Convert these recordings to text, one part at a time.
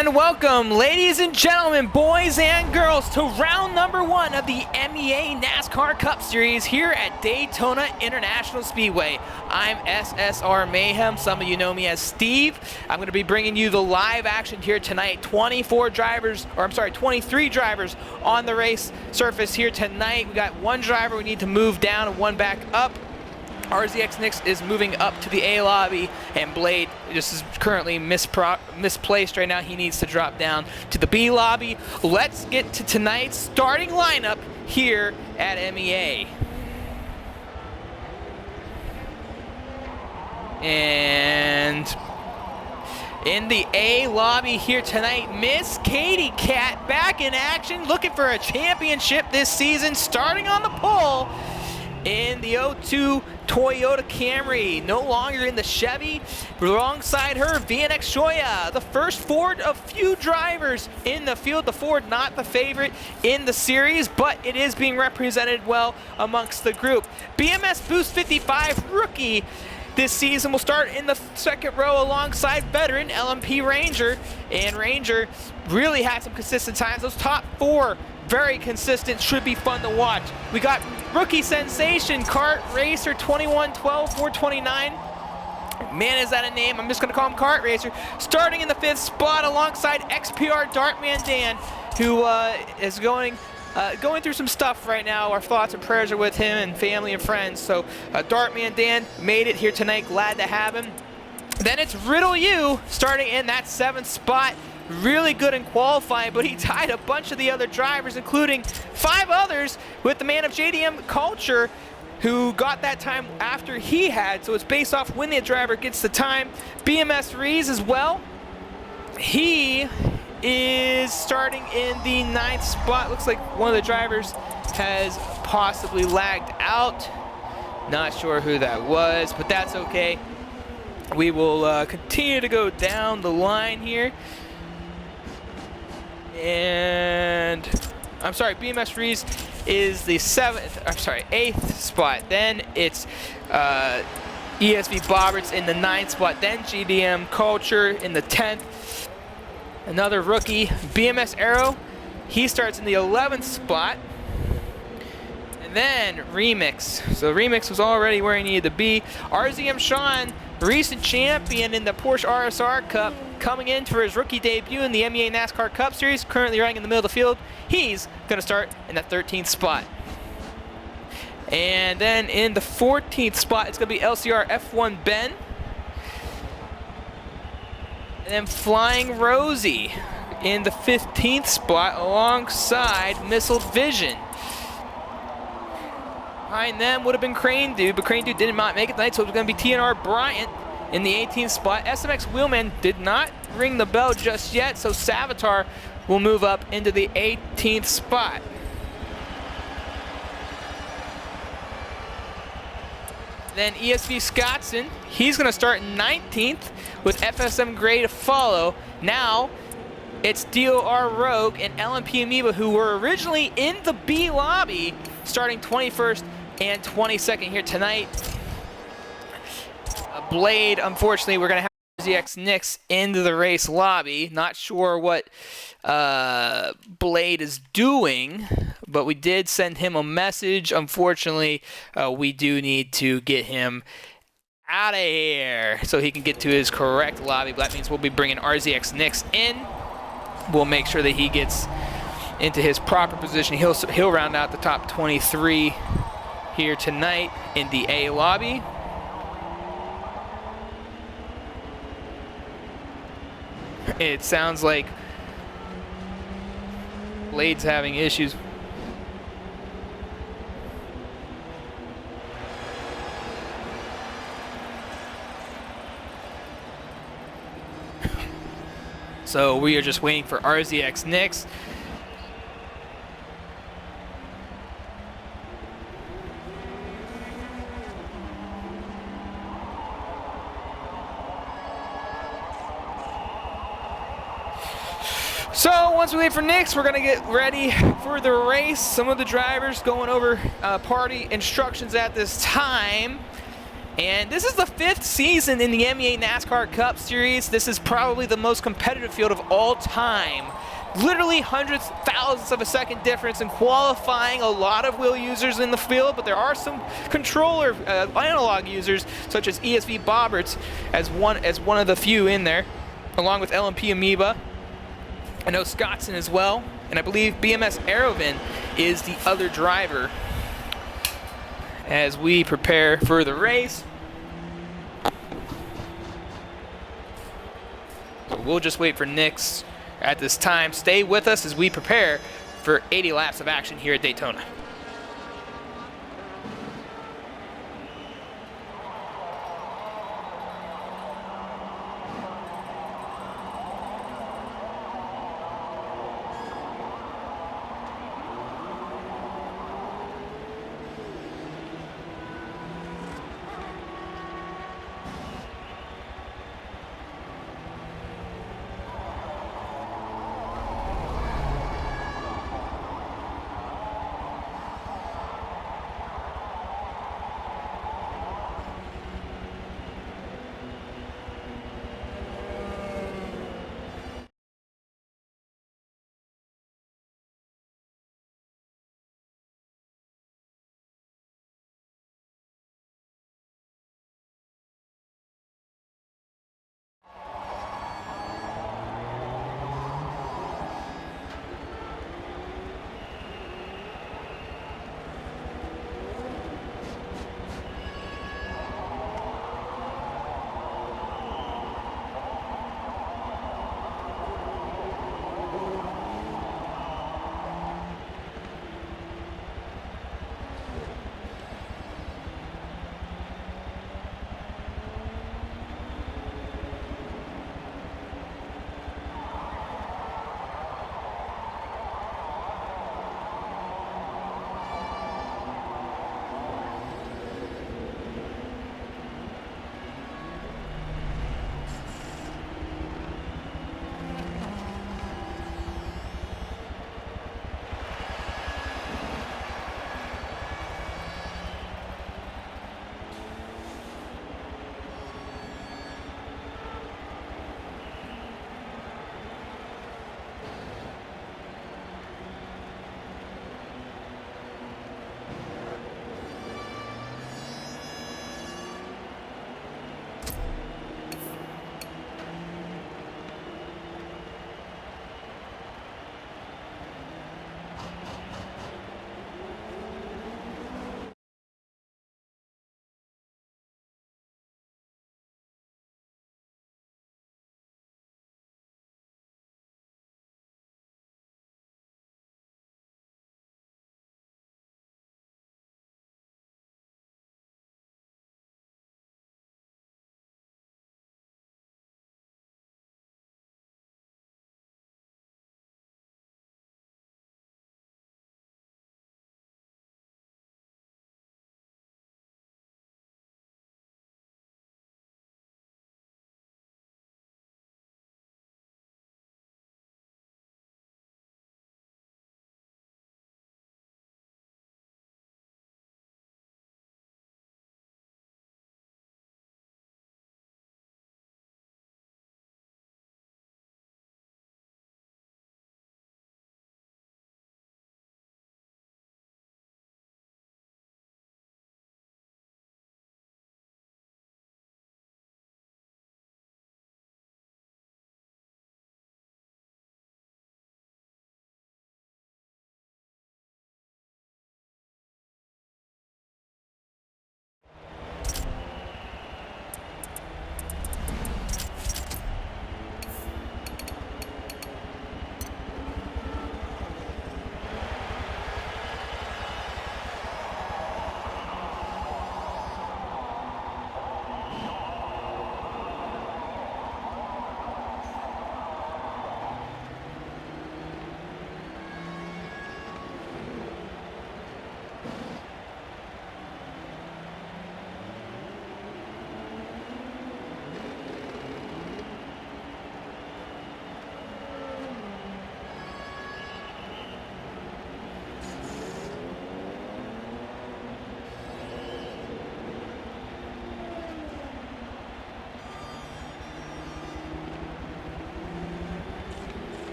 And welcome, ladies and gentlemen, boys and girls, to round number 1 of the MEA NASCAR Cup Series here at Daytona International Speedway. I'm SSR Mayhem. Some of you know me as Steve. I'm going to be bringing you the live action here tonight. 23 drivers on the race surface here tonight. We got one driver we need to move down and one back up. RZX Nix is moving up to the A lobby, and Blade just is currently misplaced right now. He needs to drop down to the B lobby. Let's get to tonight's starting lineup here at MEA. And in the A lobby here tonight, Miss Katie Cat back in action, looking for a championship this season, starting on the pole in the 02 Toyota Camry, no longer in the Chevy. Alongside her, VNX Shoya, the first Ford of few drivers in the field. The Ford not the favorite in the series, but it is being represented well amongst the group. BMS Boost 55 rookie this season will start in the second row alongside veteran LMP Ranger, and Ranger really had some consistent times. Those top 4 very consistent, should be fun to watch. We got rookie sensation Kart Racer 2112 429. Man, is that a name? I'm just gonna call him Kart Racer. Starting in the 5th spot alongside XPR Dartman Dan, who is going through some stuff right now. Our thoughts and prayers are with him and family and friends. So Dartman Dan made it here tonight. Glad to have him. Then it's Riddle U starting in that 7th spot. Really good in qualifying, but he tied a bunch of the other drivers, including 5 others, with the man of JDM Culture, who got that time after he had. So it's based off when the driver gets the time. BMS Rees as well. He is starting in the 9th spot. Looks like one of the drivers has possibly lagged out. Not sure who that was, but that's okay. We will continue to go down the line here. And I'm sorry, BMS Rees is the 8th spot. Then it's ESV Bobberts in the 9th spot. Then GDM Culture in the 10th. Another rookie, BMS Arrow, he starts in the 11th spot. And then Remix. So Remix was already where he needed to be. RZM Sean, recent champion in the Porsche RSR Cup, coming in for his rookie debut in the MEA NASCAR Cup Series, currently running in the middle of the field. He's going to start in that 13th spot. And then in the 14th spot, it's going to be LCR F1 Ben. And then Flying Rosie in the 15th spot alongside Missile Vision. Behind them would have been Crane Dude, but Crane Dude did not make it tonight, so it was going to be TNR Bryant in the 18th spot. SMX Wheelman did not ring the bell just yet, so Savitar will move up into the 18th spot. Then ESV Scottson, he's going to start 19th with FSM Gray to follow. Now it's DOR Rogue and LMP Amoeba, who were originally in the B lobby, starting 21st and 22nd here tonight. Blade, unfortunately, we're going to have RZX Nix into the race lobby. Not sure what Blade is doing, but we did send him a message. Unfortunately, we do need to get him out of here so he can get to his correct lobby. That means we'll be bringing RZX Nix in. We'll make sure that he gets into his proper position. He'll round out the top 23 here tonight in the A lobby. It sounds like Blade's having issues. So we are just waiting for RZX Nix. So once we wait for Nix, we're gonna get ready for the race. Some of the drivers going over party instructions at this time. And this is the 5th season in the MEA NASCAR Cup Series. This is probably the most competitive field of all time. Literally hundreds, thousands of a second difference in qualifying. A lot of wheel users in the field, but there are some controller analog users, such as ESV Bobberts, as one of the few in there, along with LMP Amoeba. I know Scottson as well, and I believe BMS Aerovin is the other driver as we prepare for the race. So we'll just wait for Nix at this time. Stay with us as we prepare for 80 laps of action here at Daytona.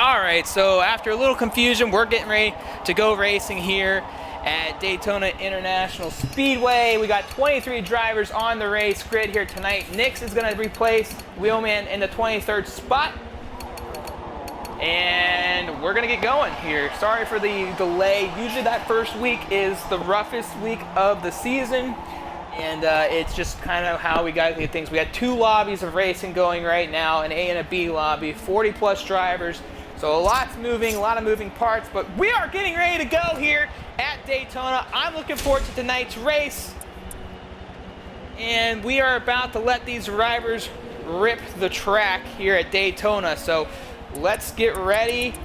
All right, so after a little confusion, we're getting ready to go racing here at Daytona International Speedway. We got 23 drivers on the race grid here tonight. Nix is going to replace Wheelman in the 23rd spot. And we're going to get going here. Sorry for the delay. Usually that first week is the roughest week of the season. And it's just kind of how we got to get things. We got 2 lobbies of racing going right now, an A and a B lobby, 40 plus drivers. So a lot's moving, a lot of moving parts, but we are getting ready to go here at Daytona. I'm looking forward to tonight's race. And we are about to let these drivers rip the track here at Daytona. So let's get ready.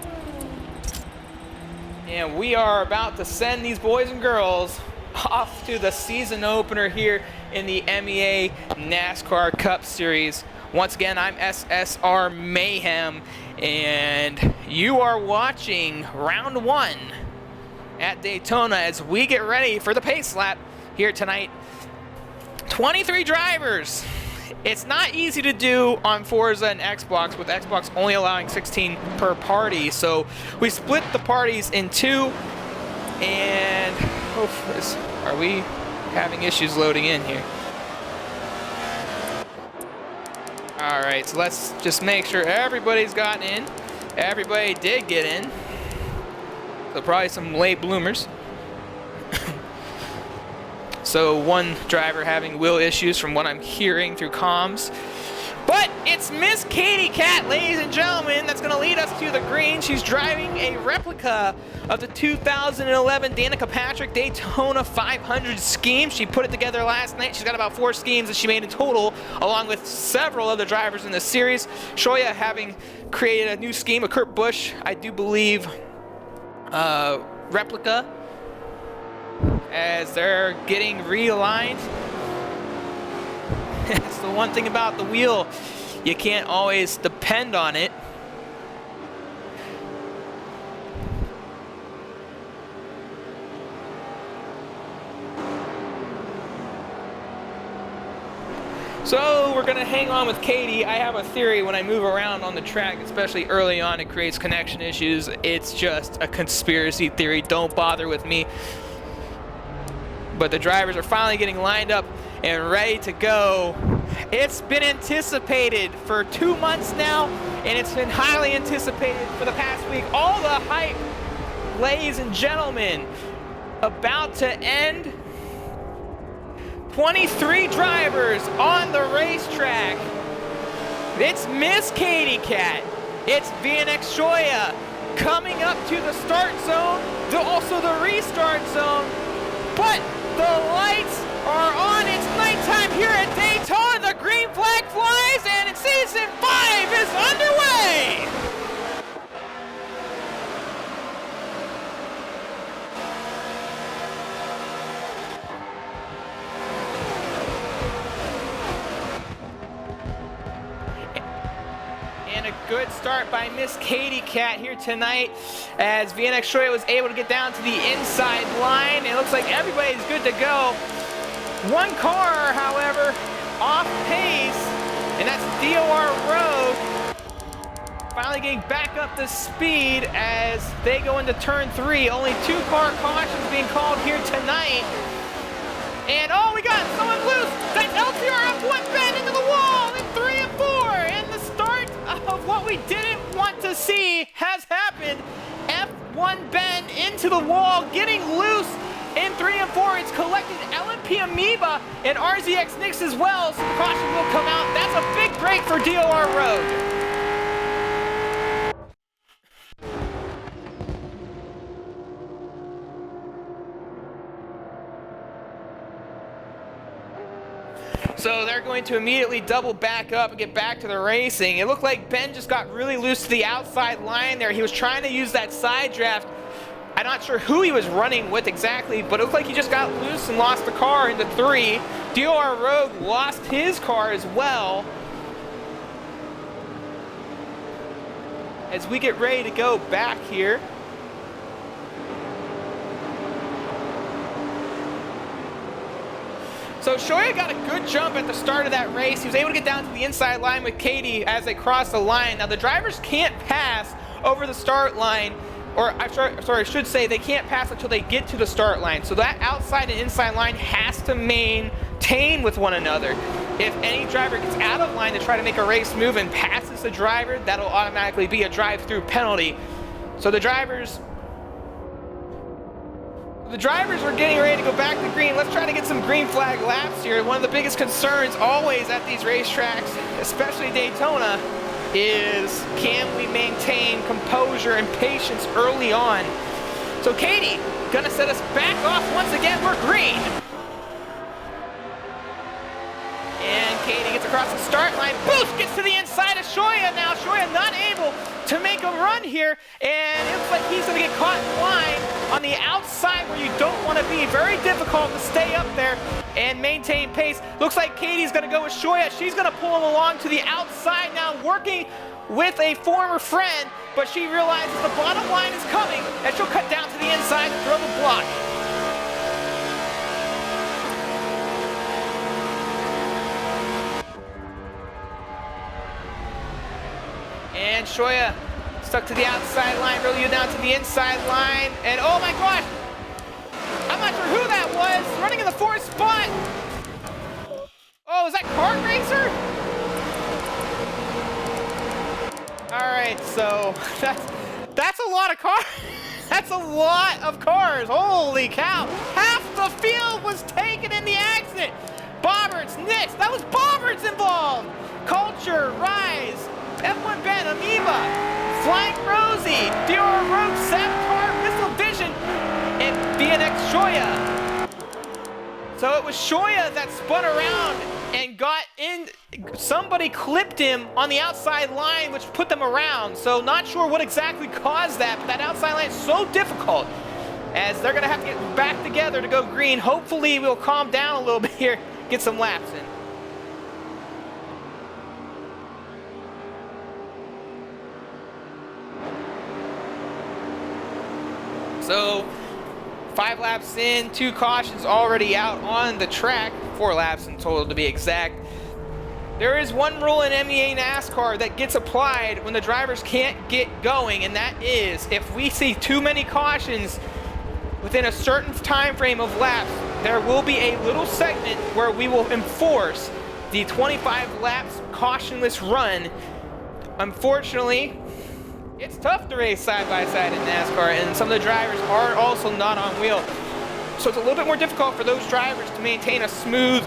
And we are about to send these boys and girls off to the season opener here in the MEA NASCAR Cup Series. Once again, I'm SSR Mayhem, and you are watching round 1 at Daytona as we get ready for the pace lap here tonight. 23 drivers. It's not easy to do on Forza and Xbox, with Xbox only allowing 16 per party. So we split the parties in 2, and are we having issues loading in here? All right, so let's just make sure everybody's gotten in. Everybody did get in. So probably some late bloomers. So one driver having wheel issues from what I'm hearing through comms. But it's Miss Katie Cat, ladies and gentlemen, that's going to lead us to the green. She's driving a replica of the 2011 Danica Patrick Daytona 500 scheme. She put it together last night. She's got about 4 schemes that she made in total, along with several other drivers in the series. Shoya having created a new scheme, a Kurt Busch, I do believe, replica, as they're getting realigned. It's the one thing about the wheel, you can't always depend on it. So we're gonna hang on with Katie. I have a theory: when I move around on the track, especially early on, it creates connection issues. It's just a conspiracy theory. Don't bother with me. But the drivers are finally getting lined up and ready to go. It's been anticipated for 2 months now, and it's been highly anticipated for the past week. All the hype, ladies and gentlemen, about to end. 23 drivers on the racetrack. It's Miss Katie Cat. It's VNX Shoya coming up to the start zone, also the restart zone. But the lights are on. It's nighttime here at Daytona. The green flag flies, and season 5 is underway. And a good start by Miss Katie Cat here tonight, as VNX Shoya was able to get down to the inside line. It looks like everybody's good to go. One car, however, off pace, and that's DOR Road. Finally getting back up to speed as they go into turn 3. Only 2 car cautions being called here tonight. And oh, we got someone loose. That's LTR F1 bend into the wall in 3 and 4. And the start of what we didn't want to see has happened. F1 bend into the wall, getting loose in 3 and 4. It's collected LMP Amoeba and RZX Nix as well. So caution will come out. That's a big break for DOR Road. So they're going to immediately double back up and get back to the racing. It looked like Ben just got really loose to the outside line there. He was trying to use that side draft. I'm not sure who he was running with exactly, but it looked like he just got loose and lost the car into 3. DOR Rogue lost his car as well. As we get ready to go back here. So Shoya got a good jump at the start of that race. He was able to get down to the inside line with Katie as they crossed the line. Now the drivers can't pass over the start line. Or I should say they can't pass until they get to the start line. So that outside and inside line has to maintain with one another. If any driver gets out of line to try to make a race move and passes the driver, that'll automatically be a drive-through penalty. So the drivers are getting ready to go back to green. Let's try to get some green flag laps here. One of the biggest concerns always at these racetracks, especially Daytona, is can we maintain composure and patience early on? So Katie, gonna set us back off once again. We're green. And Katie gets across the start line. Boost gets to the inside of Shoya now. Shoya not able to make a run here. And it looks like he's gonna get caught in line on the outside where you don't want to be. Very difficult to stay up there and maintain pace. Looks like Katie's gonna go with Shoya. She's gonna pull him along to the outside now, working with a former friend, but she realizes the bottom line is coming and she'll cut down to the inside and throw the block. And Shoya stuck to the outside line, really down to the inside line, and oh my gosh! I'm not sure who that was, running in the fourth spot! Oh, is that Kart Racer? Alright, so that's a lot of cars. That's a lot of cars. Holy cow. Half the field was taken in the accident. Bobberts, Nix, that was Bobberts involved. Culture, Rise, F1 Ben, Amoeba, Flying Rosie, Dior Rogue, Savitar, Missile Vision, and BNX Shoya. So it was Shoya that spun around and got in. Somebody clipped him on the outside line, which put them around. So not sure what exactly caused that, but that outside line is so difficult as they're gonna have to get back together to go green. Hopefully we'll calm down a little bit here, get some laps in. So 5 laps in, 2 cautions already out on the track, 4 laps in total to be exact. There is one rule in MEA NASCAR that gets applied when the drivers can't get going, and that is if we see too many cautions within a certain time frame of laps, there will be a little segment where we will enforce the 25 laps cautionless run. Unfortunately, it's tough to race side by side in NASCAR, and some of the drivers are also not on wheel. So it's a little bit more difficult for those drivers to maintain a smooth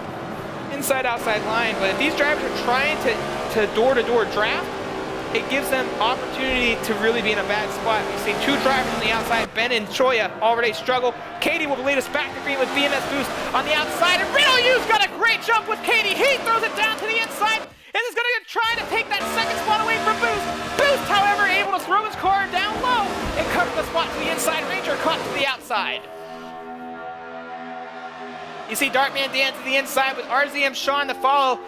inside-outside line. But if these drivers are trying to door-to-door draft, it gives them opportunity to really be in a bad spot. You see 2 drivers on the outside, Ben and Shoya already struggle. Katie will lead us back to green with BMS Boost on the outside, and Riddle U's got a great jump with Katie. He throws it down to the inside, and is going to try to take that second spot away from Boost. Boost, however, able to throw his car down low and cover the spot to the inside. Ranger caught to the outside. You see Dartman Dan to the inside with RZM Sean to follow.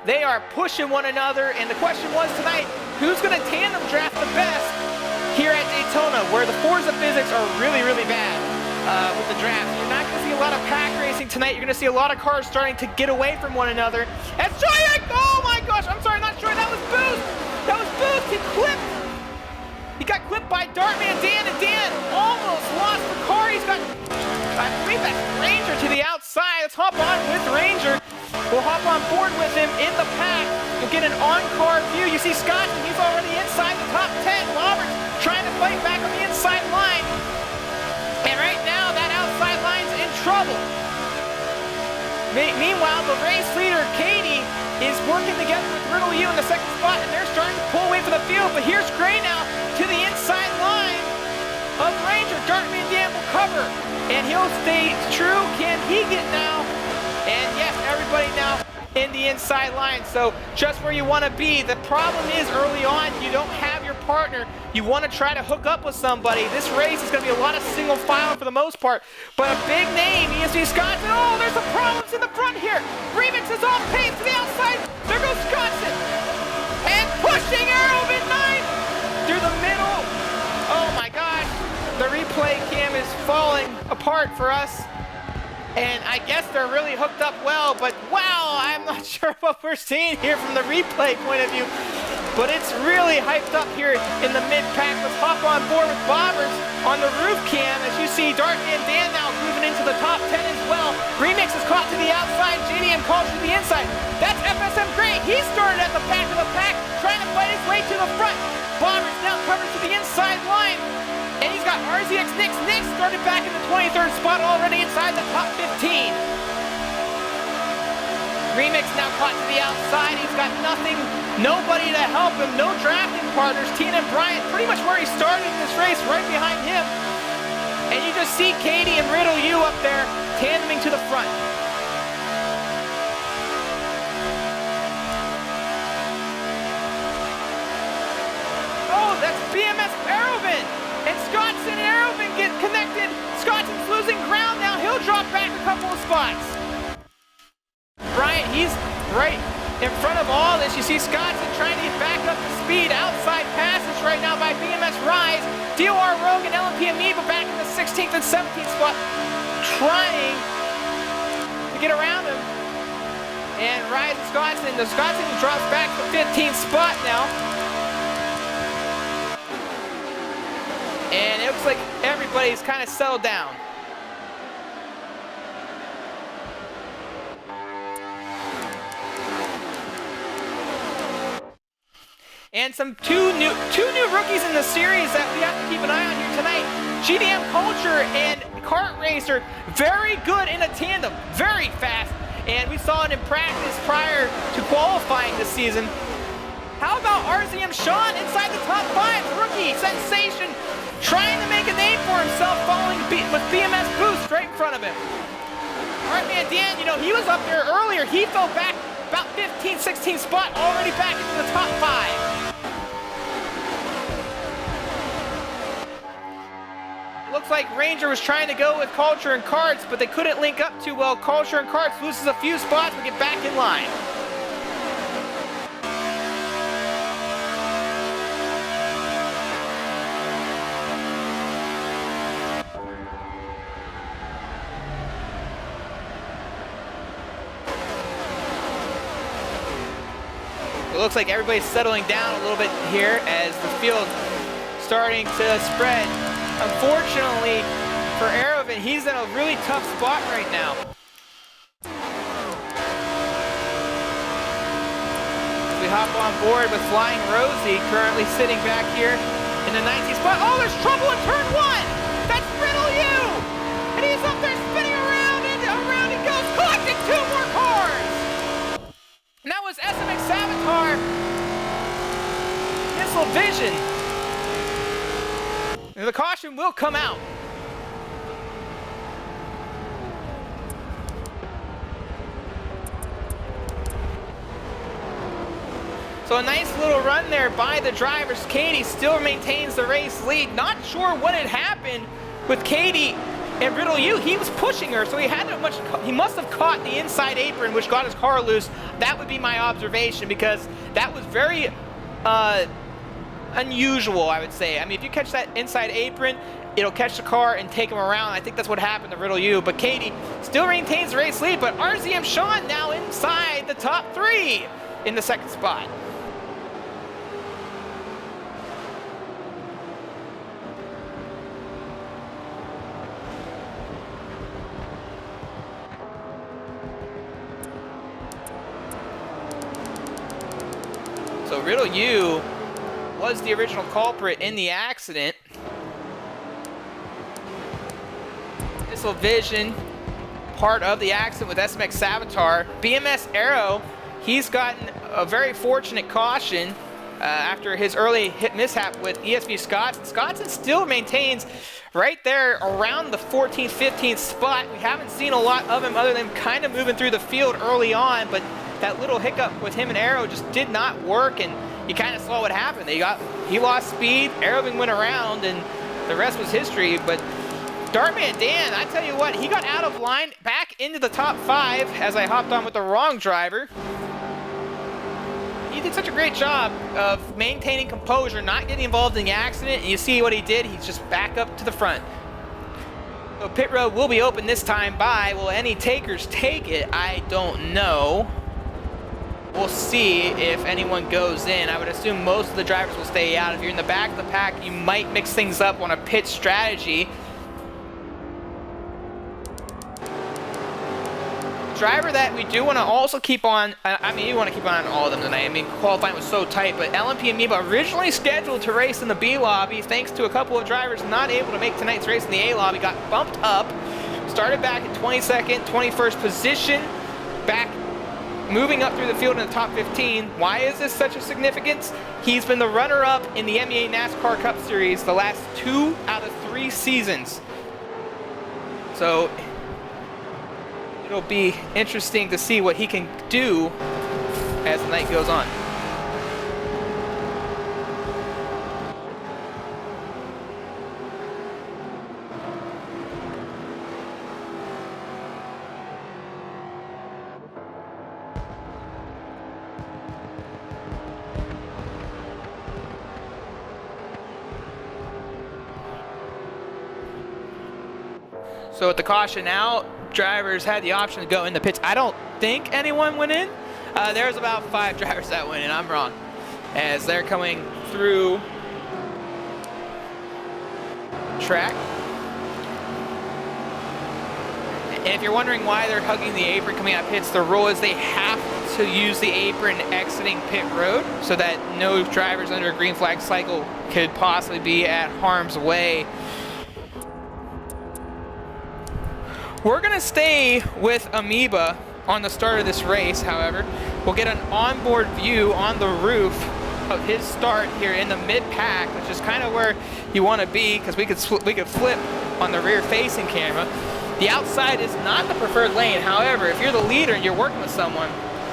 They are pushing one another, and the question was tonight, who's going to tandem draft the best here at Daytona, where the Forza physics are really, really bad with the draft. You're not going to see a lot of pack racing tonight. You're going to see a lot of cars starting to get away from one another. And Shoya, oh my gosh, I'm sorry, not sure, that was Boost. That was Boost, he got clipped by Dartman Dan, and Dan almost lost the car. He's got, I believe that's Ranger to the outside. Let's hop on with Ranger. We'll hop on board with him in the pack. You'll get an on-car view. You see Scott, he's already inside the top 10. Roberts trying to fight back on the inside line. And right now, that outside line's in trouble. Meanwhile, the race leader, Katie, is working together with Riddle U in the second spot, and they're starting to pull away from the field. But here's Gray now to the inside line of Ranger. Dartman Dan will cover, and he'll stay true. Can he get now? And yes, everybody now in the inside line. So just where you want to be. The problem is early on, you don't have your partner. You want to try to hook up with somebody. This race is going to be a lot of single file for the most part. But a big name, ESG Scotson. Oh, there's some problems in the front here. Remix is off pace to the outside. There goes Scotson. And pushing Arrowman 9 through the middle. Oh my gosh. The replay cam is falling apart for us. And I guess they're really hooked up well, but wow, I'm not sure what we're seeing here from the replay point of view. but it's really hyped up here in the mid-pack. Let's hop on board with Bobbers on the roof cam. As you see, Dartman Dan now moving into the top 10 as well. Remix is caught to the outside, JDM calls to the inside. That's FSM Gray. He started at the back of the pack, trying to fight his way to the front. Bobbers now covers to the inside line. And he's got RZX Nix. Nix started back in the 23rd spot, already inside the top 15. Remix now caught to the outside. He's got nothing, nobody to help him, no drafting partners. Tina and Bryant pretty much where he started this race, right behind him. And you just see Katie and Riddle U up there tandeming to the front. Oh, that's BMS Aerovin. And Scottson and Aerovin get connected. Scottson's losing ground now. He'll drop back a couple of spots. Bryant, he's right in front of all this. You see Scottson trying to get back up to speed. Outside passes right now by BMS Rise. DOR Rogue and LMP Amoeba back in the 16th and 17th spot, trying to get around him. And Rise and Scottson. The Scottson drops back to the 15th spot now. And it looks like everybody's kind of settled down. And two new rookies in the series that we have to keep an eye on here tonight. GDM Culture and Kart Racer, very good in a tandem, very fast. And we saw it in practice prior to qualifying this season. How about RZM Sean inside the top 5? Rookie sensation, trying to make a name for himself, following with BMS Boost right in front of him. Dartman Dan, you know, he was up there earlier. He fell back about 15, 16 spot, already back into the top 5. Looks like Ranger was trying to go with Culture and Karts, but they couldn't link up too well. Culture and Karts loses a few spots, but get back in line. It looks like everybody's settling down a little bit here as the field starting to spread. Unfortunately for Aerovin, he's in a really tough spot right now. We hop on board with Flying Rosie, currently sitting back here in the 19th spot. Oh, there's trouble in turn 1! That's Riddle U! And he's up there spinning around and around he goes, collecting 2 more cars! And that was SMX Savitar. Missile Vision. And the caution will come out. So a nice little run there by the drivers. Katie still maintains the race lead. Not sure what had happened with Katie and Riddle U. He was pushing her, so he must have caught the inside apron, which got his car loose. That would be my observation, because that was very unusual, I would say. I mean, if you catch that inside apron, it'll catch the car and take him around. I think that's what happened to Riddle U. But Katie still maintains the race lead, but RZM Sean now inside the top 3 in the 2nd spot. So Riddle U was the original culprit in the accident. Missile Vision, part of the accident with SMX Savitar. BMS Aero, he's gotten a very fortunate caution after his early hit mishap with ESV Scottson. Scottson still maintains right there around the 14th, 15th spot. We haven't seen a lot of him other than kind of moving through the field early on, but that little hiccup with him and Aero just did not work, and you kind of saw what happened. He lost speed, Aerovin went around, and the rest was history. But Dartman Dan, I tell you what, he got out of line back into the top 5 as I hopped on with the wrong driver. He did such a great job of maintaining composure, not getting involved in the accident, and you see what he did, he's just back up to the front. So pit road will be open this time by, will any takers take it? I don't know. we'll see if anyone goes in. I would assume most of the drivers will stay out. If you're in the back of the pack, you might mix things up on a pit strategy. Driver that we do want to also keep on, I mean, you want to keep on all of them tonight. I mean, qualifying was so tight, but LMP and MEA originally scheduled to race in the B lobby, thanks to a couple of drivers not able to make tonight's race in the A lobby, got bumped up, started back at 22nd, 21st position, back, moving up through the field in the top 15. Why is this such a significance? He's been the runner-up in the MEA NASCAR Cup Series the last 2 out of 3 seasons. So it'll be interesting to see what he can do as the night goes on. So with the caution out, drivers had the option to go in the pits. I don't think anyone went in. There's about 5 drivers that went in. I'm wrong. As they're coming through track. And if you're wondering why they're hugging the apron coming out pits, the rule is they have to use the apron exiting pit road so that no drivers under a green flag cycle could possibly be at harm's way. We're going to stay with Amoeba on the start of this race, however. We'll get an onboard view on the roof of his start here in the mid-pack, which is kind of where you want to be because we could flip on the rear-facing camera. The outside is not the preferred lane. However, if you're the leader and you're working with someone,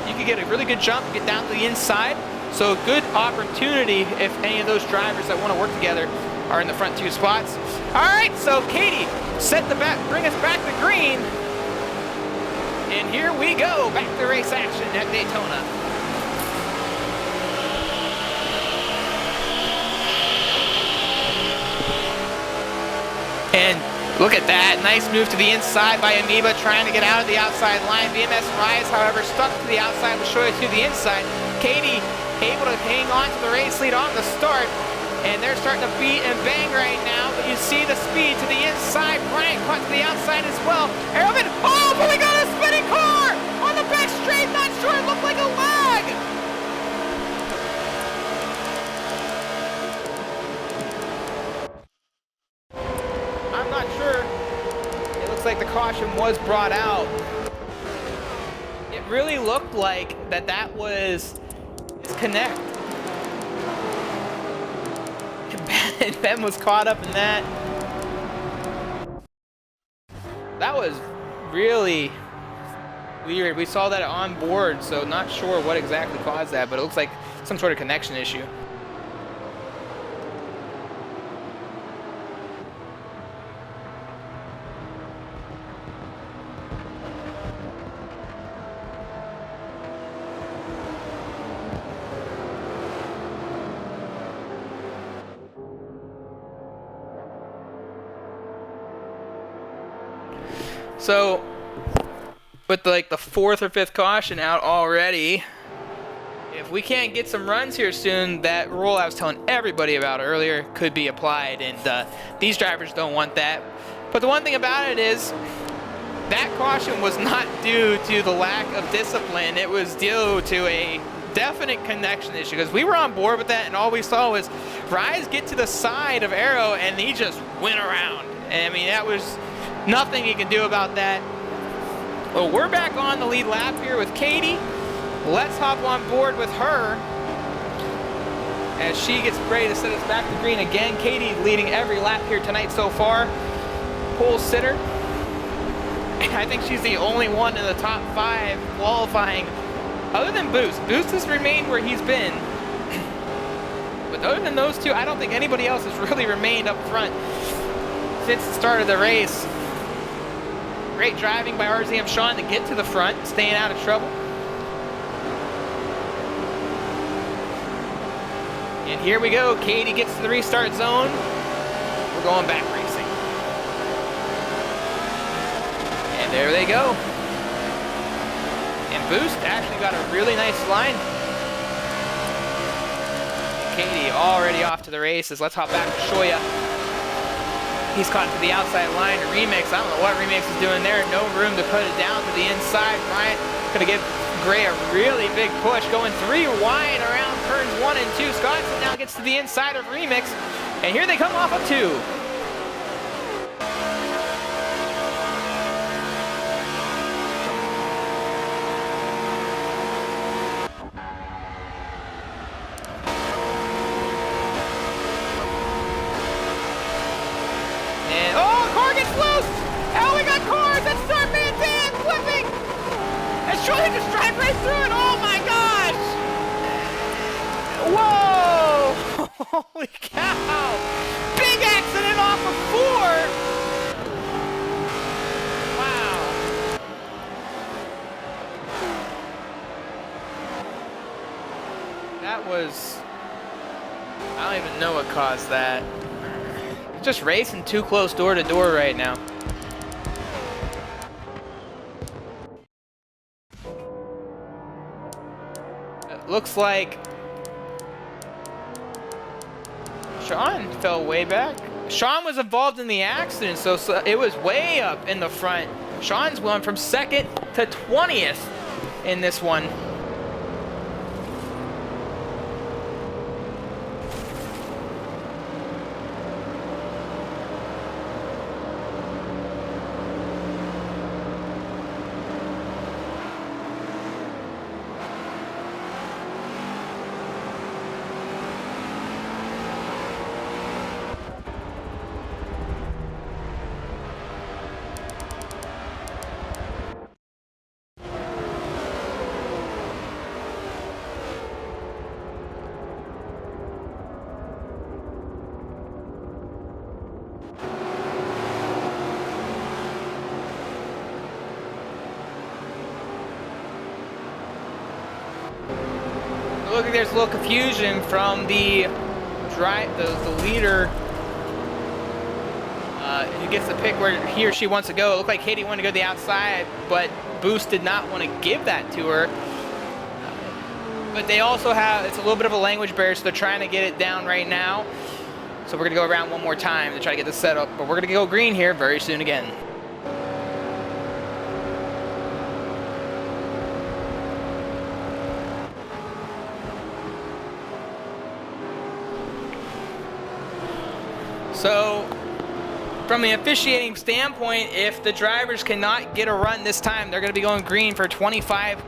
you can get a really good jump, get down to the inside. So a good opportunity if any of those drivers that want to work together are in the front 2 spots. All right, so Katie, bring us back to green. And here we go, back to race action at Daytona. And look at that, nice move to the inside by Amoeba, trying to get out of the outside line. BMS Rise, however, stuck to the outside, with Shoya to the inside. Katie able to hang on to the race lead on the start. And they're starting to beat and bang right now, but you see the speed to the inside. Bryant caught to the outside as well. Arrowman, oh, but we got a spinning car on the back straight. Not sure, it looked like a lag. I'm not sure. It looks like the caution was brought out. It really looked like that was disconnect. Ben was caught up in that. That was really weird. We saw that on board, so not sure what exactly caused that, but it looks like some sort of connection issue. So, with like the 4th or 5th caution out already, if we can't get some runs here soon, that rule I was telling everybody about earlier could be applied, and these drivers don't want that. But the one thing about it is, that caution was not due to the lack of discipline. It was due to a definite connection issue, because we were on board with that, and all we saw was Rise get to the side of Arrow, and he just went around. And I mean, that was nothing he can do about that. Well, we're back on the lead lap here with Katie. Let's hop on board with her as she gets ready to set us back to green again. Katie leading every lap here tonight so far. Pole sitter. And I think she's the only one in the top 5 qualifying, other than Boost. Boost has remained where he's been. But other than those two, I don't think anybody else has really remained up front since the start of the race. Great driving by RZM Sean to get to the front, staying out of trouble. And here we go. Katie gets to the restart zone. We're going back racing. And there they go. And Boost actually got a really nice line. Katie already off to the races. Let's hop back to Shoya. He's caught to the outside line. Remix, I don't know what Remix is doing there. No room to put it down to the inside. Bryant gonna give Gray a really big push, going 3 wide around turns 1 and 2. Scotson now gets to the inside of Remix, and here they come off of 2. Just drive right through it. Oh my gosh! Whoa! Holy cow! Big accident off of 4! Wow. That was... I don't even know what caused that. Just racing too close door to door right now. Looks like Sean fell way back. Sean was involved in the accident, so it was way up in the front. Sean's going from 2nd to 20th in this one. Look like there's a little confusion from the leader who gets to pick where he or she wants to go. It looked like Katie wanted to go to the outside, but Boost did not want to give that to her. But they also have, it's a little bit of a language barrier, so they're trying to get it down right now. So we're going to go around one more time to try to get this set up. But we're going to go green here very soon again. So, from the officiating standpoint, if the drivers cannot get a run this time, they're going to be going green for 25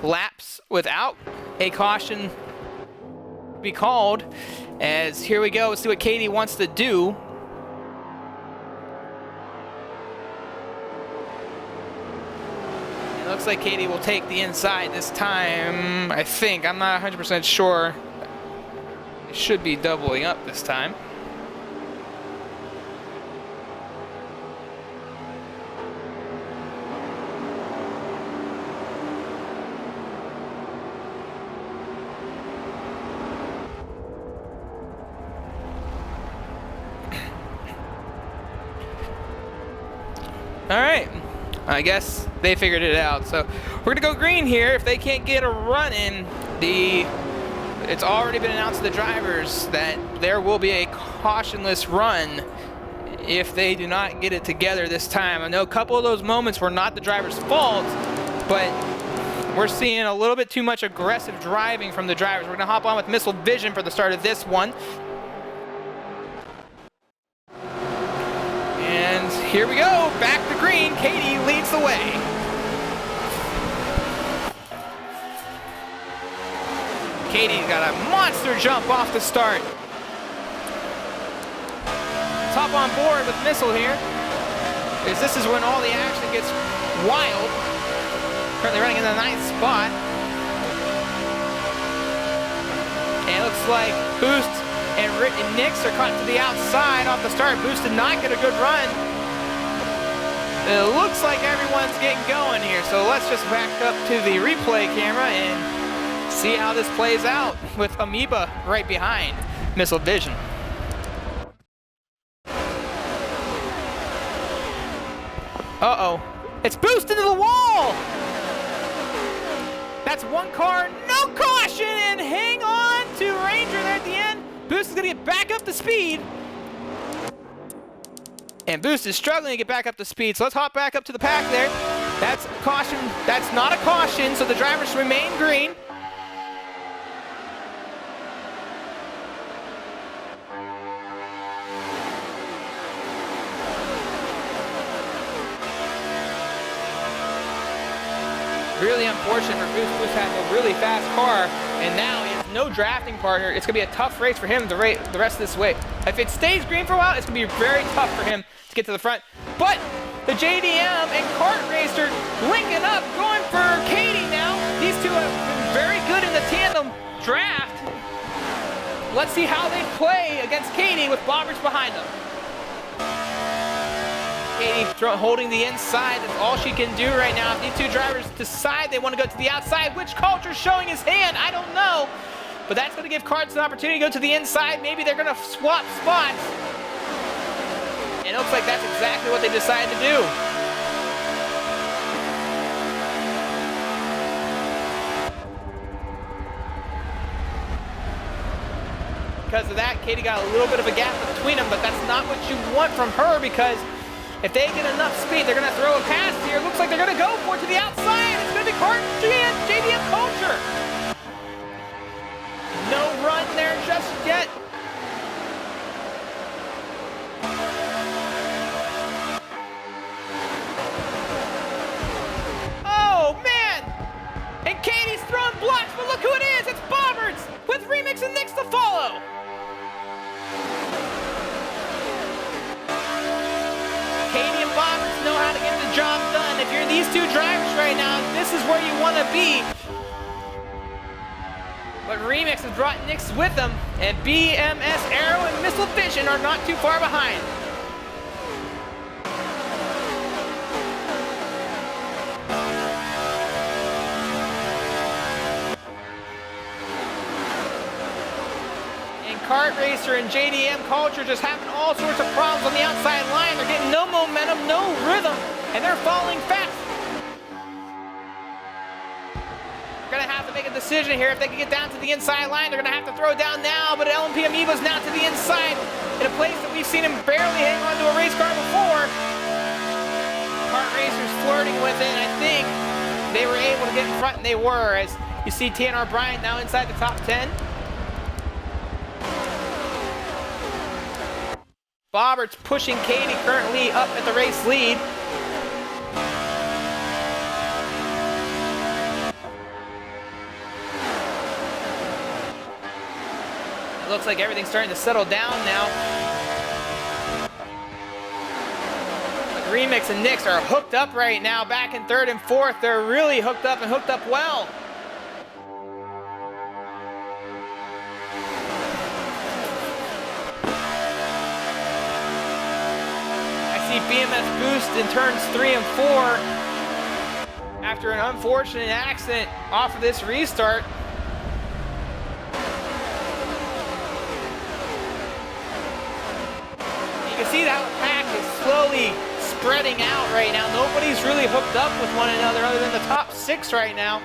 laps without a caution be called. As here we go, let's see what Katie wants to do. It looks like Katie will take the inside this time, I think. I'm not 100% sure. It should be doubling up this time. All right, I guess they figured it out. So we're gonna go green here. If they can't get a run in, it's already been announced to the drivers that there will be a cautionless run if they do not get it together this time. I know a couple of those moments were not the driver's fault, but we're seeing a little bit too much aggressive driving from the drivers. We're gonna hop on with Missile Vision for the start of this one. And here we go, back to green. Katie leads the way. Katie got a monster jump off the start. Let's hop on board with Missile here, because this is when all the action gets wild. Currently running in the 9th spot. And it looks like Boost and Nix are caught to the outside off the start. Boost did not get a good run. It looks like everyone's getting going here, so let's just back up to the replay camera and see how this plays out with Amoeba right behind Missile Vision. Uh-oh. It's Boost into the wall! That's one car, no caution, and hang on to Ranger there at the end. Boost is gonna get back up to speed. And Boost is struggling to get back up to speed, so let's hop back up to the pack there. That's caution, that's not a caution, so the drivers remain green. Really unfortunate for Boost. Boost has a really fast car, and now he has no drafting partner. It's going to be a tough race for him the rest of this way. If it stays green for a while, it's going to be very tough for him to get to the front. But the JDM and Kart Racer linking up, going for Katie now. These two have been very good in the tandem draft. Let's see how they play against Katie with Bobberts behind them. Katie holding the inside. That's all she can do right now. If these two drivers decide they want to go to the outside, which Culture's showing his hand, I don't know. But that's going to give Karts an opportunity to go to the inside. Maybe they're going to swap spots. And it looks like that's exactly what they decided to do. Because of that, Katie got a little bit of a gap between them, but that's not what you want from her, because if they get enough speed, they're going to throw a pass here. Looks like they're going to go for it to the outside. It's going to be JDM Culture. No run there just yet. Oh, man. And Katie's throwing blocks, but look who it is. It's Bobberts with Remix and Nix to follow. Katie and Bobberts know how to get the job done. If you're these two drivers right now, this is where you want to be. But Remix has brought Nix with them, and BMS Arrow and Missile Vision are not too far behind. Kart Racer and JDM Culture just having all sorts of problems on the outside line. They're getting no momentum, no rhythm, and they're falling fast. They're gonna have to make a decision here. If they can get down to the inside line, they're gonna have to throw down now, but LMP Amoeba's now to the inside in a place that we've seen him barely hang onto a race car before. Kart Racer's flirting with it, and I think they were able to get in front, and they were, as you see TNR Bryant now inside the top 10. Bobberts pushing Katie currently up at the race lead. It looks like everything's starting to settle down now. But Remix and Nix are hooked up right now, back in third and fourth. They're really hooked up and hooked up well. BMS Boost in turns 3 and 4 after an unfortunate accident off of this restart. You can see that the pack is slowly spreading out right now. Nobody's really hooked up with one another other than the top 6 right now.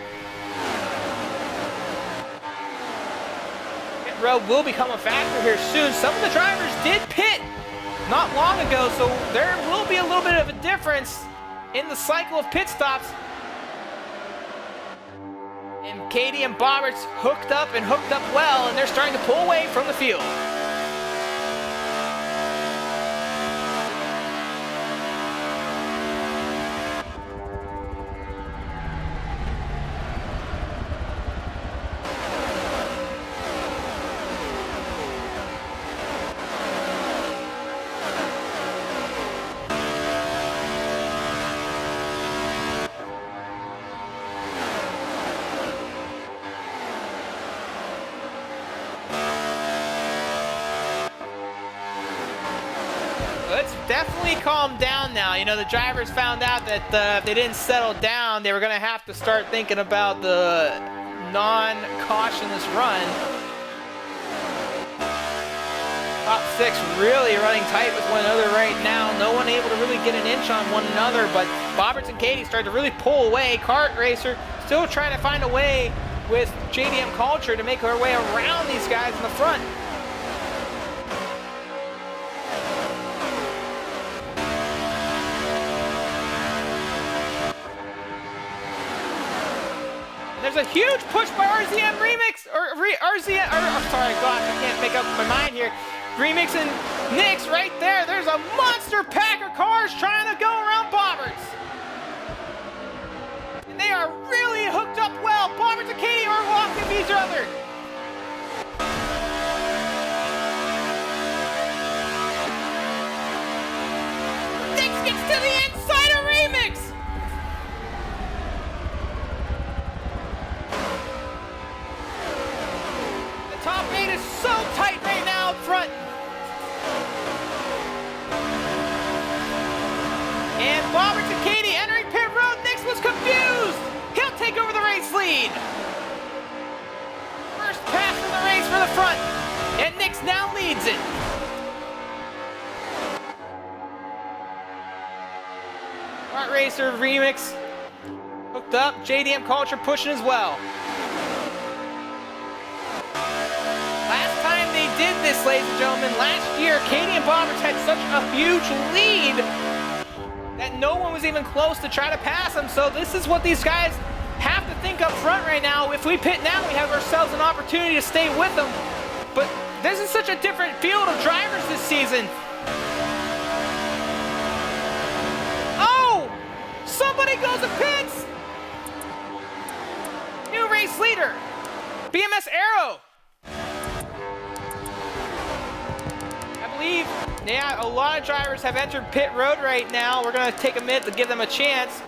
Pit road will become a factor here soon. Some of the drivers did pit not long ago, so there will be a little bit of a difference in the cycle of pit stops. And Katie and Bobberts hooked up and hooked up well, and they're starting to pull away from the field. It's definitely calmed down now. You know, the drivers found out that if they didn't settle down, they were going to have to start thinking about the non-cautionless run. Top 6 really running tight with one another right now. No one able to really get an inch on one another, but Bobberts and Katie started to really pull away. Kart Racer Still trying to find a way with JDM Culture to make our way around these guys in the front. There's a huge push by RZM Remix, sorry, gosh, I can't make up my mind here. Remix and Nix right there. There's a monster pack of cars trying to go around Bobbers. And they are really hooked up well. Bobbers and Katie are walking each other. Nix gets to the inside of Remix. The top 8 is so tight right now up front. And Bobbers and Katie entering pit road. Nix was confused. He'll take over the race lead. First pass in the race for the front. And Nix now leads it. Front racer Remix hooked up. JDM Culture pushing as well. Last time they did this, ladies and gentlemen, last year, Katie and Bobbers had such a huge lead that no one was even close to try to pass them. So this is what these guys have to think up front right now. If we pit now, we have ourselves an opportunity to stay with them. But this is such a different field of drivers this season. Oh! Somebody goes to pits! New race leader, BMS Aero. Yeah, a lot of drivers have entered pit road right now. We're gonna take a minute to give them a chance.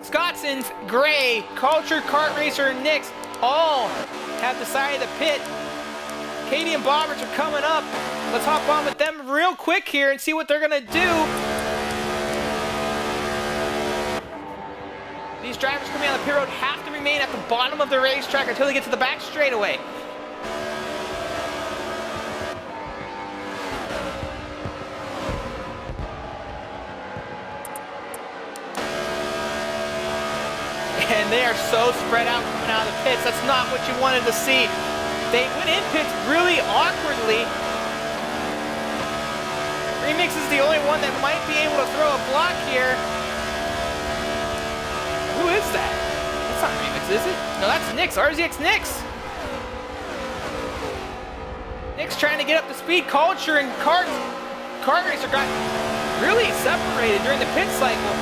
Scottson, Gray, Culture, Kart Racer, and Nix all have decided to pit. Katie and Bobbers are coming up. Let's hop on with them real quick here and see what they're gonna do. These drivers coming out of the pit road have to remain at the bottom of the racetrack until they get to the back straightaway. And they are so spread out coming out of the pits. That's not what you wanted to see. They went in pits really awkwardly. Remix is the only one that might be able to throw a block here. Who is that? That's not Remix, is it? No, that's Nix, RZX Nix. Nix trying to get up to speed. Culture and Kart Racer got really separated during the pit cycle.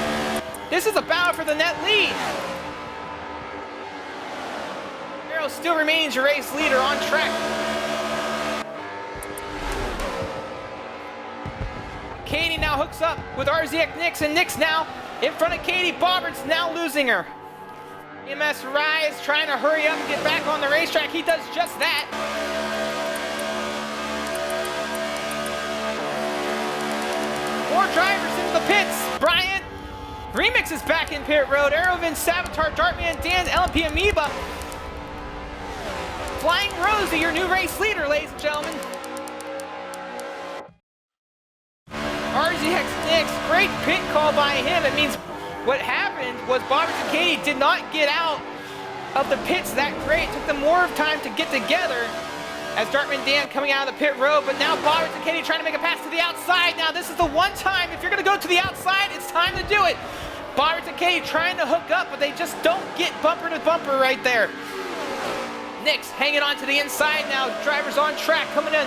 This is a battle for the net lead. Still remains your race leader on track. Katie now hooks up with RZX Nix, and Nix now in front of Katie. Bobbers now losing her. MS Rise trying to hurry up and get back on the racetrack. He does just that. More drivers into the pits. Bryant, Remix is back in pit road. Aerovin, Savitar, Dartman, Dan, LMP Amoeba. Flying Rosie, your new race leader, ladies and gentlemen. RZX Nix, great pit call by him. It means what happened was Bobbers and Katie did not get out of the pits that great. It took them more time to get together as Dartman Dan coming out of the pit road. But now Bobbers and Katie trying to make a pass to the outside. Now this is the one time, if you're going to go to the outside, it's time to do it. Bobbers and Katie trying to hook up, but they just don't get bumper to bumper right there. Nix hanging on to the inside now. Drivers on track coming in.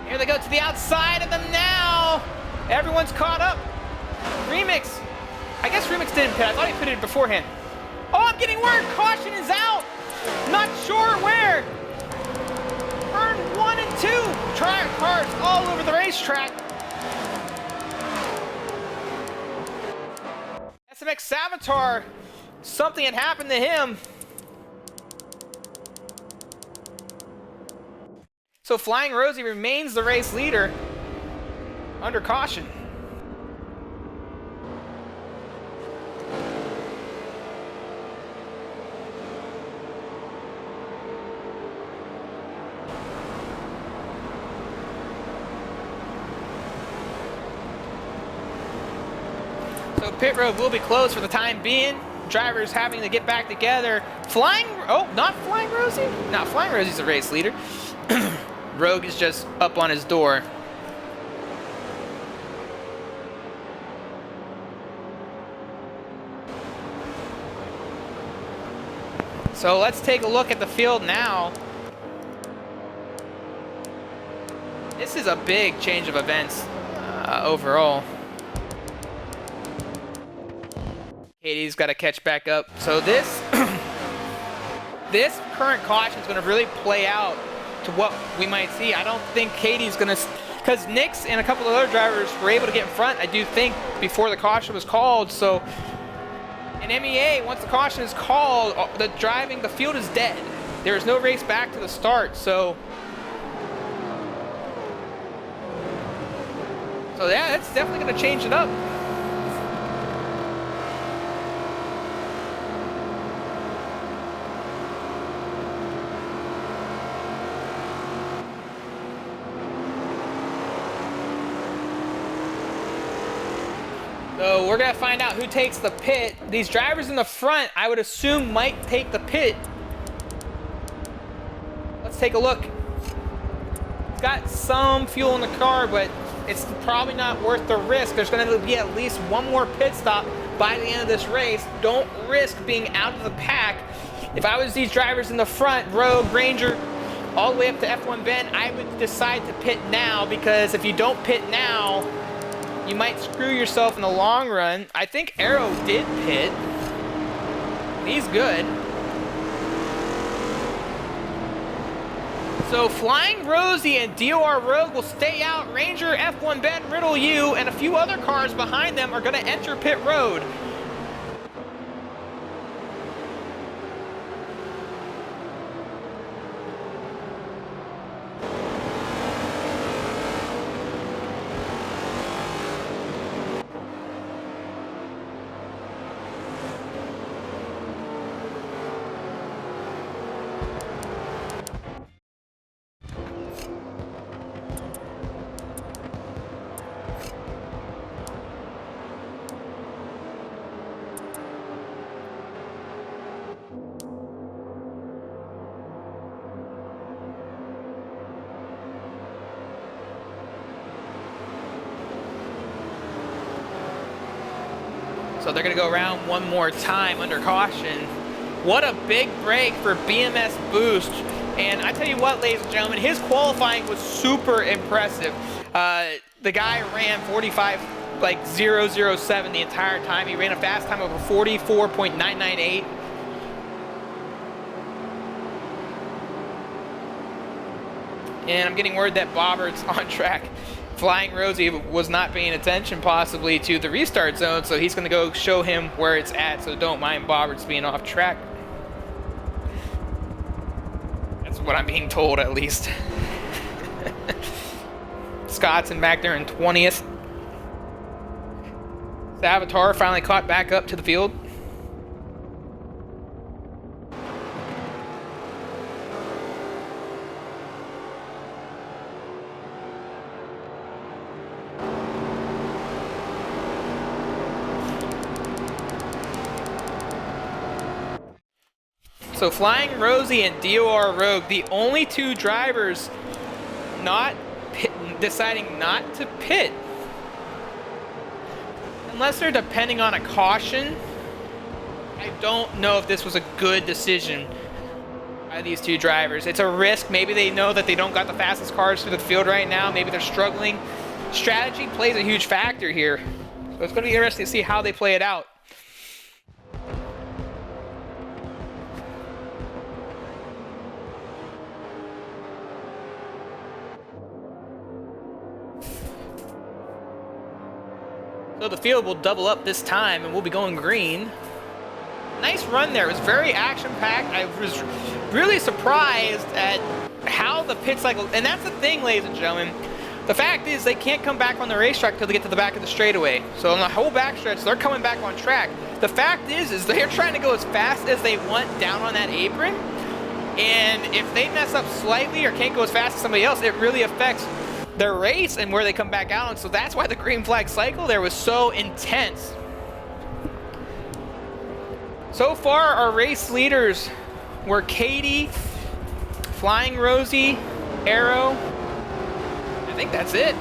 Here they go to the outside of them now. Everyone's caught up. Remix. I guess Remix didn't pit. I thought he pitted beforehand. Oh, I'm getting word. Caution is out. Not sure where. Turn 1 and 2. Cars all over the racetrack. SMX Savitar, something had happened to him. So Flying Rosie remains the race leader under caution. Pit road will be closed for the time being. Drivers having to get back together. Not Flying Rosie? Not Flying Rosie's the race leader. Rogue is just up on his door. So let's take a look at the field now. This is a big change of events overall. Katie's got to catch back up. So this current caution is going to really play out to what we might see. I don't think Katie's going to, because Nix and a couple of other drivers were able to get in front, I do think, before the caution was called. So in MEA, once the caution is called, the field is dead. There is no race back to the start. So yeah, that's definitely going to change it up. So we're going to find out who takes the pit. These drivers in the front, I would assume, might take the pit. Let's take a look. It's got some fuel in the car, but it's probably not worth the risk. There's going to be at least one more pit stop by the end of this race. Don't risk being out of the pack. If I was these drivers in the front, Rogue, Ranger, all the way up to F1 Ben, I would decide to pit now, because if you don't pit now, you might screw yourself in the long run. I think Arrow did pit. He's good. So Flying Rosie and DOR Rogue will stay out. Ranger, F1 Ben, Riddle U, and a few other cars behind them are going to enter pit road. So they're going to go around one more time under caution. What a big break for BMS Boost. And I tell you what, ladies and gentlemen, his qualifying was super impressive. The guy ran 007 the entire time. He ran a fast time of 44.998. And I'm getting word that Bobbert's on track. Flying Rosie was not paying attention possibly to the restart zone, so he's going to go show him where it's at, so don't mind Bobbert's being off track. That's what I'm being told, at least. Scottson back there in 20th. Savitar finally caught back up to the field. So Flying Rosie and DOR Rogue, the only two drivers deciding not to pit. Unless they're depending on a caution, I don't know if this was a good decision by these two drivers. It's a risk. Maybe they know that they don't got the fastest cars through the field right now. Maybe they're struggling. Strategy plays a huge factor here. So it's going to be interesting to see how they play it out. So the field will double up this time, and we'll be going green. Nice run there. It was very action-packed. I was really surprised at how the pit cycle... And that's the thing, ladies and gentlemen. The fact is they can't come back on the racetrack until they get to the back of the straightaway. So on the whole backstretch, they're coming back on track. The fact is they're trying to go as fast as they want down on that apron. And if they mess up slightly or can't go as fast as somebody else, it really affects their race and where they come back out. And so that's why the green flag cycle there was so intense. So far, our race leaders were Katie, Flying Rosie, Arrow. I think that's it.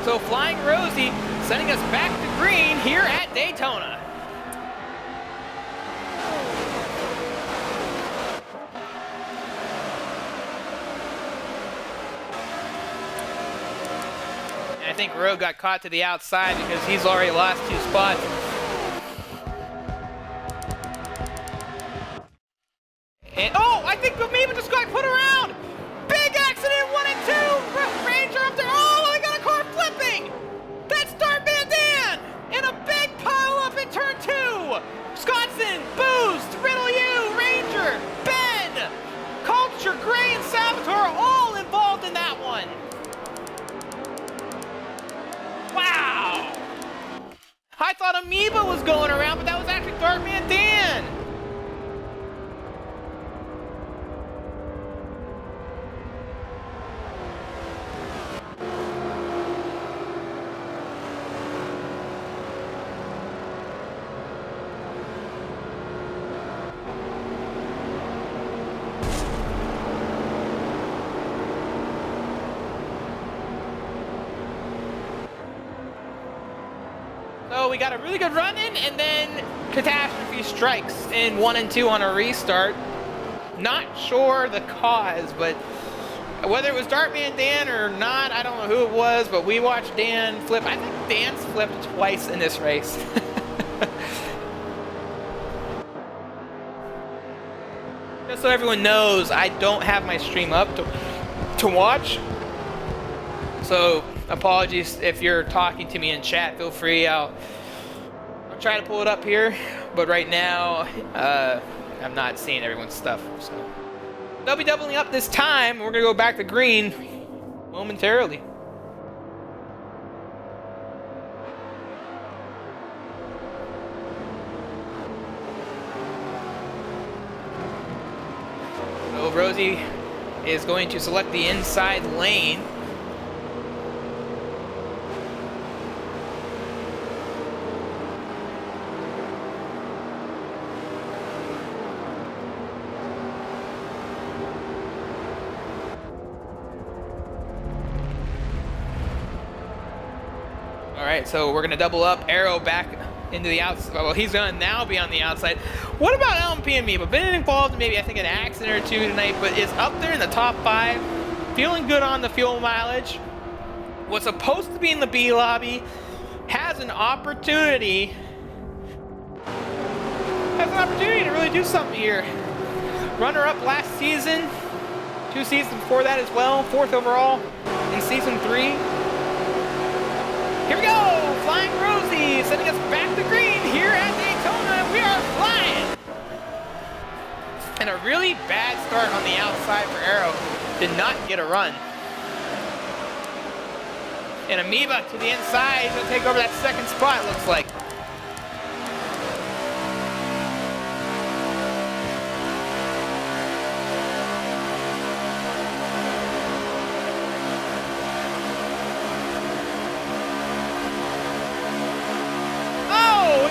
So Flying Rosie sending us back to green here at Daytona. And I think Rogue got caught to the outside because he's already lost 2 spots. And oh, I think Mima just got put around. Big accident, 1 and 2. Ranger up there. Oh, they got a car flipping. That's Dart Van Dan. And a big pile up in turn 2. Scottson, Boost, Riddle U, Ranger, Ben, Culture, Gray, and Salvatore all involved in that one. Wow. I thought Amoeba was going around, but that was actually Dart Van Dan. So we got a really good run in, and then catastrophe strikes in 1 and 2 on a restart. Not sure the cause, but whether it was Dart Van Dan or not, I don't know who it was, but we watched Dan flip. I think Dan's flipped twice in this race. Just so everyone knows, I don't have my stream up to watch. So apologies if you're talking to me in chat. Feel free. I'll try to pull it up here, but right now I'm not seeing everyone's stuff. So they'll be doubling up this time. We're gonna go back to green momentarily. So Rosie is going to select the inside lane. Alright, so we're going to double up, Arrow back into the outside. Well, he's going to now be on the outside. What about LMP and me? But been involved in maybe, I think, an accident or 2 tonight, but is up there in the top 5. Feeling good on the fuel mileage. Was supposed to be in the B lobby. Has an opportunity. To really do something here. Runner-up last season. 2 seasons before that as well. 4th overall in season 3. Here we go! Flying Rosie sending us back to green here at Daytona. We are flying! And a really bad start on the outside for Arrow. Did not get a run. And Amoeba to the inside. He's going to take over that 2nd spot, looks like.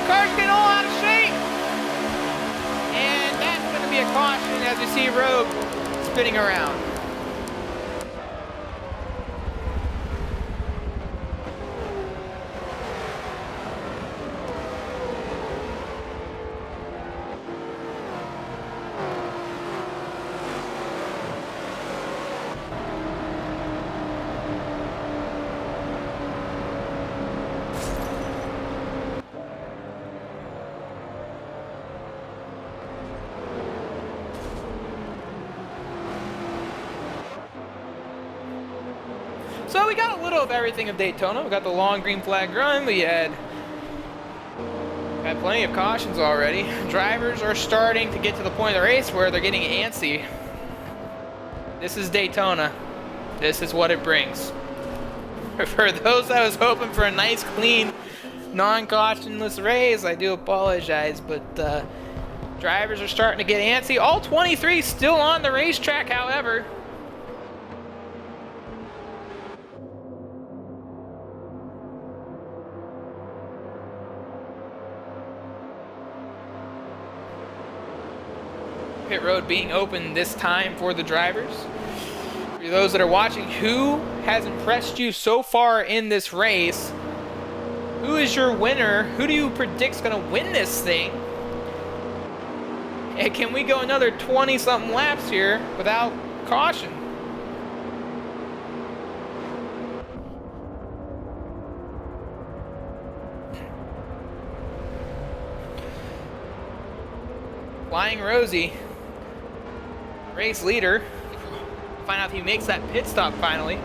Car's getting all out of shape. And that's going to be a caution as we see Rogue spinning around. So we got a little of everything of Daytona. We got the long green flag run. We had plenty of cautions already. Drivers are starting to get to the point of the race where they're getting antsy. This is Daytona. This is what it brings. For those that was hoping for a nice, clean, non-cautionless race, I do apologize, but drivers are starting to get antsy. All 23 still on the racetrack, however. Pit road being open this time for the drivers. For those that are watching, who has impressed you so far in this race? Who is your winner? Who do you predict is going to win this thing? And can we go another 20-something laps here without caution? Flying Rosie, race leader. Find out if he makes that pit stop finally.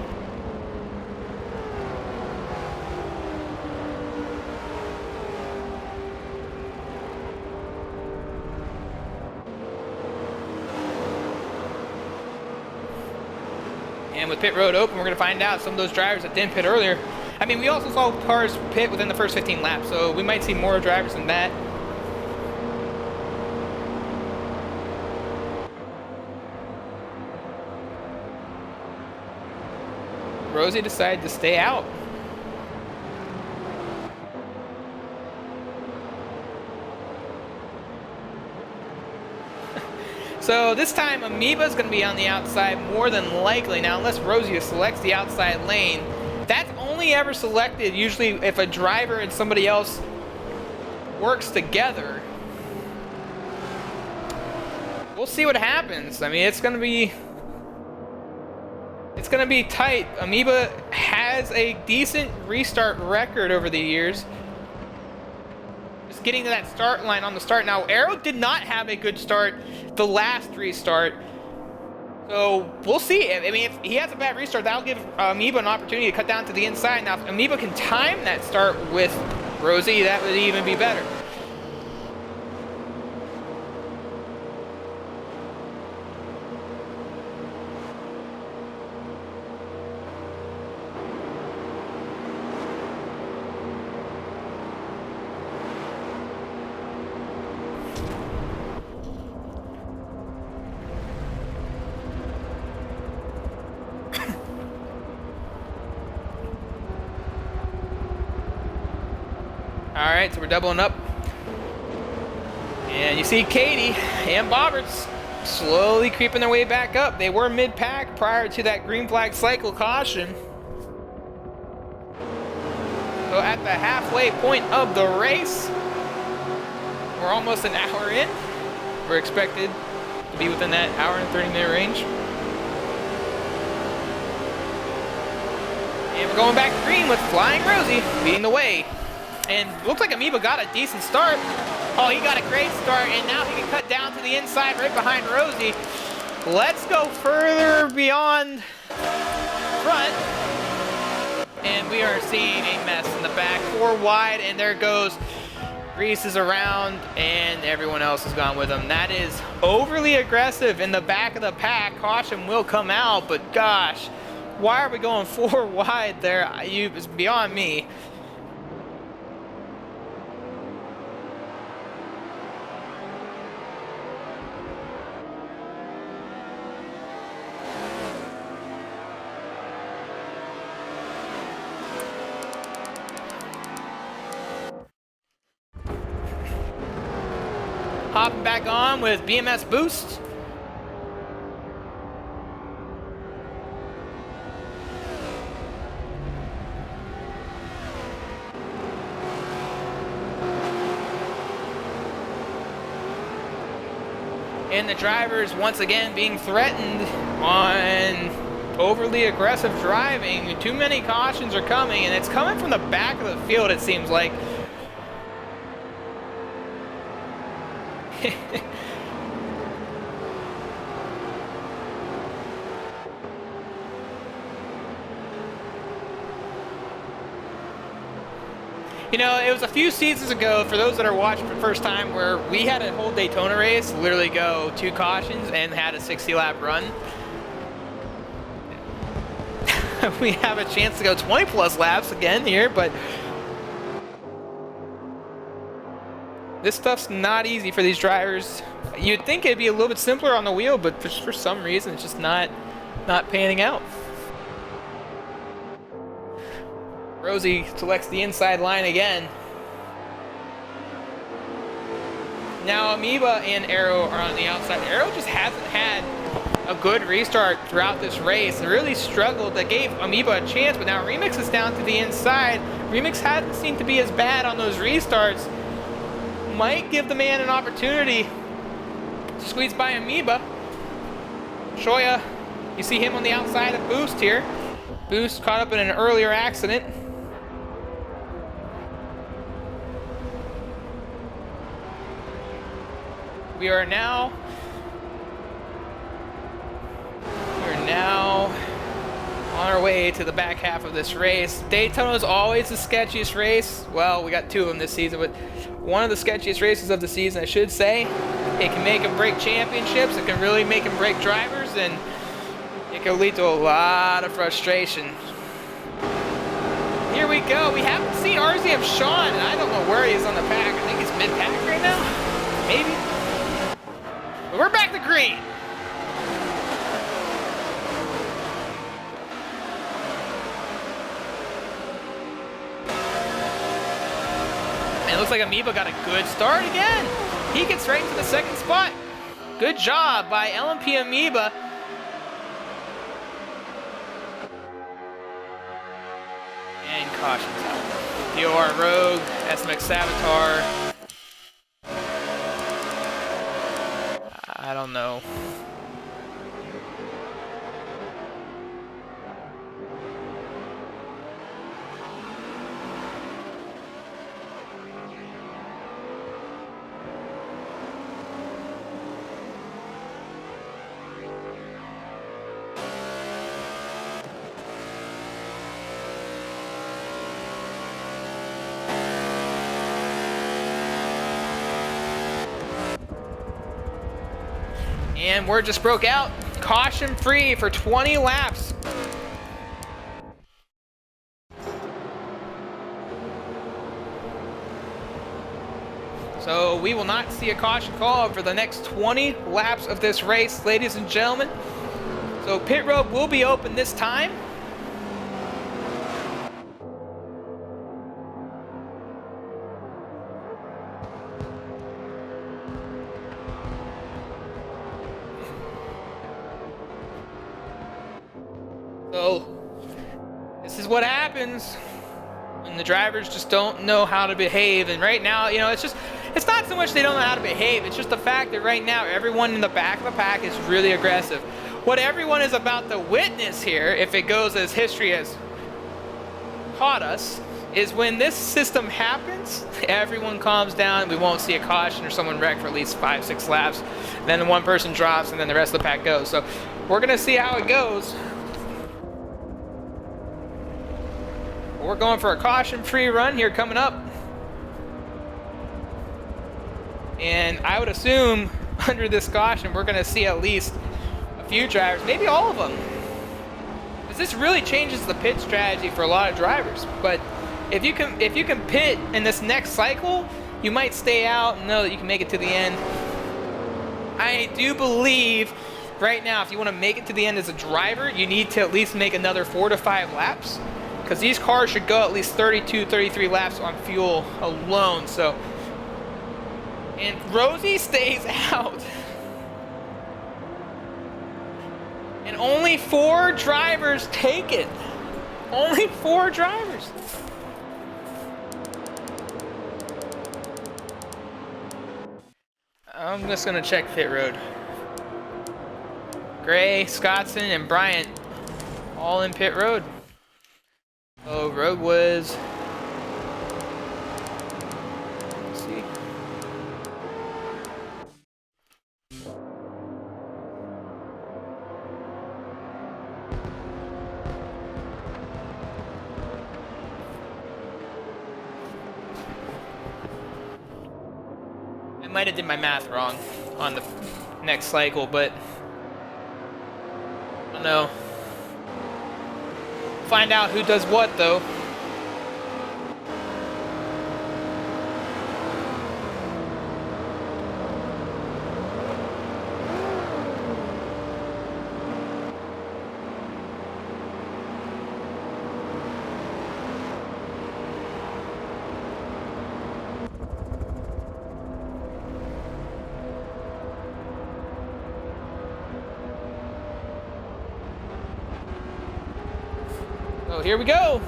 And with pit road open, we're going to find out some of those drivers that didn't pit earlier. I mean, we also saw cars pit within the first 15 laps, so we might see more drivers than that. Rosie decided to stay out. So this time Amoeba is going to be on the outside more than likely. Now, unless Rosie selects the outside lane, that's only ever selected usually if a driver and somebody else works together. We'll see what happens. I mean, it's going to be tight. Amoeba has a decent restart record over the years. Just getting to that start line on the start. Now, Arrow did not have a good start the last restart. So, we'll see. I mean, if he has a bad restart, that'll give Amoeba an opportunity to cut down to the inside. Now, if Amoeba can time that start with Rosie, that would even be better. Alright, so we're doubling up. And you see Katie and Bobberts slowly creeping their way back up. They were mid-pack prior to that green flag cycle caution. So at the halfway point of the race, we're almost an hour in. We're expected to be within that hour and 30-minute range. And we're going back green with Flying Rosie leading the way. And looks like Amoeba got a decent start. Oh, he got a great start, and now he can cut down to the inside right behind Rosie. Let's go further beyond front. And we are seeing a mess in the back. 4 wide, and there goes Reese is around, and everyone else has gone with him. That is overly aggressive in the back of the pack. Caution will come out, but gosh, why are we going 4 wide there? It's beyond me. Hopping back on with BMS Boost. And the drivers once again being threatened on overly aggressive driving. Too many cautions are coming, and it's coming from the back of the field, it seems like. You know, it was a few seasons ago, for those that are watching for the first time, where we had a whole Daytona race, literally go 2 cautions and had a 60-lap run. we have a chance to go 20 plus laps again here, but this stuff's not easy for these drivers. You'd think it'd be a little bit simpler on the wheel, but for some reason it's just not panning out. Rosie selects the inside line again. Now Amoeba and Arrow are on the outside. Arrow just hasn't had a good restart throughout this race. They really struggled. That gave Amoeba a chance, but now Remix is down to the inside. Remix hasn't seemed to be as bad on those restarts. Might give the man an opportunity to squeeze by Amoeba. Shoya, you see him on the outside of Boost here. Boost caught up in an earlier accident. We are now on our way to the back half of this race. Daytona is always the sketchiest race. Well, we got two of them this season, but one of the sketchiest races of the season, I should say. It can make and break championships. It can really make and break drivers, and it can lead to a lot of frustration. Here we go. We haven't seen RZM Sean, and I don't know where he is on the pack. I think he's mid-pack right now, maybe. But we're back to green. It looks like Amoeba got a good start again. He gets right into the second spot. Good job by LMP Amoeba. And cautions out. DOR Rogue, SMX Savitar. I don't know. And word just broke out. Caution free for 20 laps. So we will not see a caution call for the next 20 laps of this race, ladies and gentlemen. So pit road will be open this time. So this is what happens when the drivers just don't know how to behave. And right now, you know, it's not so much they don't know how to behave. It's just the fact that right now everyone in the back of the pack is really aggressive. What everyone is about to witness here, if it goes as history has taught us, is when this system happens, everyone calms down. We won't see a caution or someone wreck for at least 5-6 laps. Then the one person drops and then the rest of the pack goes. So we're gonna see how it goes. We're going for a caution-free run here coming up. And I would assume under this caution, we're going to see at least a few drivers, maybe all of them. Because this really changes the pit strategy for a lot of drivers. But if you can pit in this next cycle, you might stay out and know that you can make it to the end. I do believe right now, if you want to make it to the end as a driver, you need to at least make another 4 to 5 laps. Because these cars should go at least 32, 33 laps on fuel alone. So, and Rosie stays out. And only 4 drivers take it. Only 4 drivers. I'm just gonna check pit road. Gray, Scottson, and Bryant all in pit road. Oh, road was. Let's see. I might have did my math wrong on the next cycle, but I don't know. Find out who does what, though. So here we go.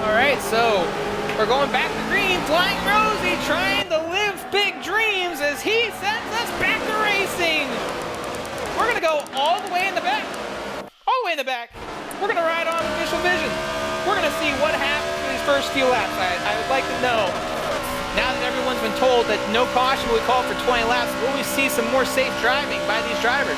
All right, so we're going back to green. Flying Rosie trying to live big dreams as he sends us back to racing. We're gonna go all the way in the back. All the way in the back. We're gonna ride on Official Vision. We're gonna see what happens in these first few laps. I would like to know, now that everyone's been told that no caution will be called for 20 laps, will we see some more safe driving by these drivers?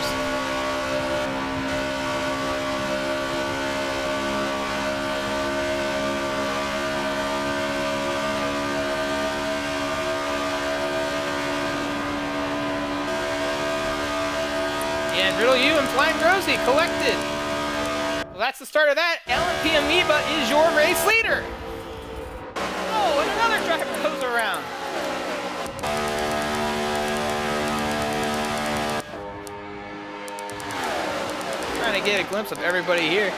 And Riddle U and Flying Rosie collected. Well, that's the start of that. LMP Amoeba is your race leader. Oh, and another driver goes around. Trying to get a glimpse of everybody here.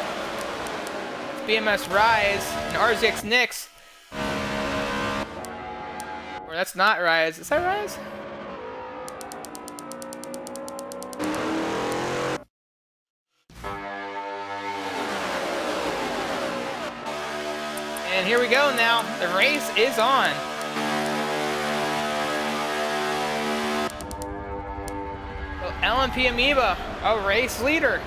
It's BMS Rise and RZX Nix. Or that's not Rise. Is that Rise? And here we go now. The race is on. So LMP Amoeba, a race leader.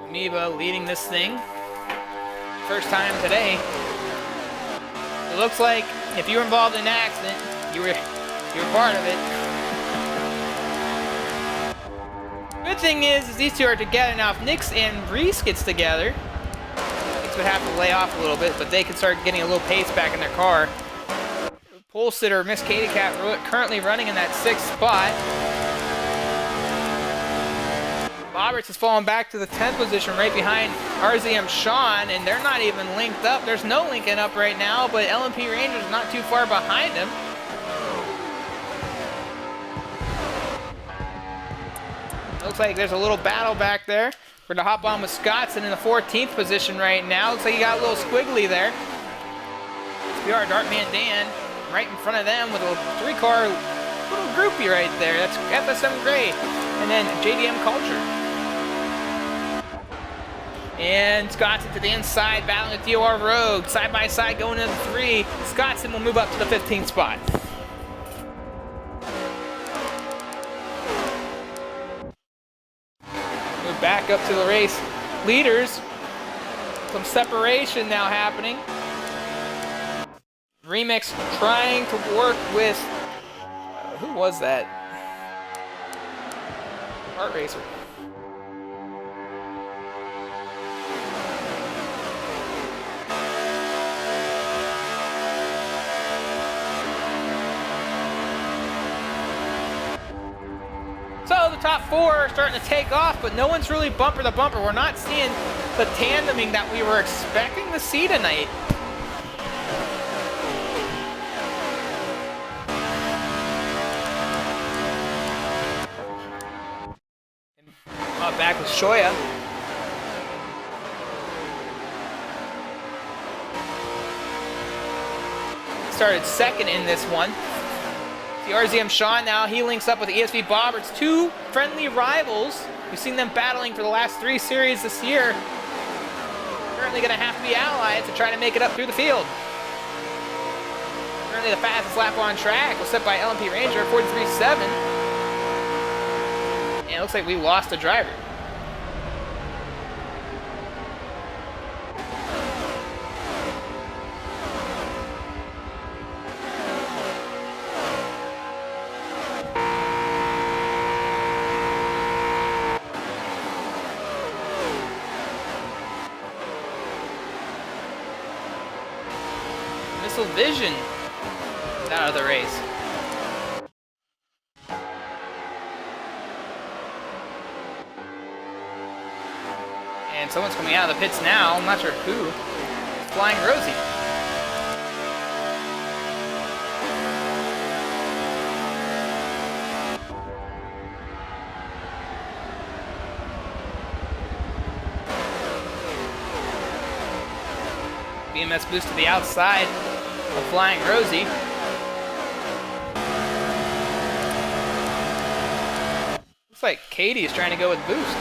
Amoeba leading this thing. First time today. It looks like if you were involved in an accident, you were part of it. Good thing is these two are together now. If Nix and Reese gets together, Nix would have to lay off a little bit, but they could start getting a little pace back in their car. Pole sitter Miss Katie Cat currently running in that 6th spot. Roberts has fallen back to the 10th position right behind RZM Sean, and they're not even linked up. There's no linking up right now, but LMP Rangers is not too far behind him. Looks like there's a little battle back there. We're going to hop on with Scottson in the 14th position right now. Looks like he got a little squiggly there. SPR Dartman Dan right in front of them with a 3-car little groupie right there. That's FSM Gray. And then JDM Culture. And Scottson to the inside, battling with DOR Rogue. Side by side going into the 3. Scottson will move up to the 15th spot. Move back up to the race leaders. Some separation now happening. Remix trying to work with, who was that? Art Racer. So the top 4 are starting to take off, but no one's really bumper to bumper. We're not seeing the tandeming that we were expecting to see tonight. Back with Shoya. Started second in this one. The RZM Sean now, he links up with ESV Bobberts, two friendly rivals. We've seen them battling for the last 3 series this year. Currently going to have to be allies to try to make it up through the field. Currently the fastest lap on track was set by LMP Ranger, 43.7. And it looks like we lost a driver. Missile Vision is out of the race. And someone's coming out of the pits now. I'm not sure who. Flying Rosie. BMS boost to the outside of Flying Rosie. Looks like Katie is trying to go with boost.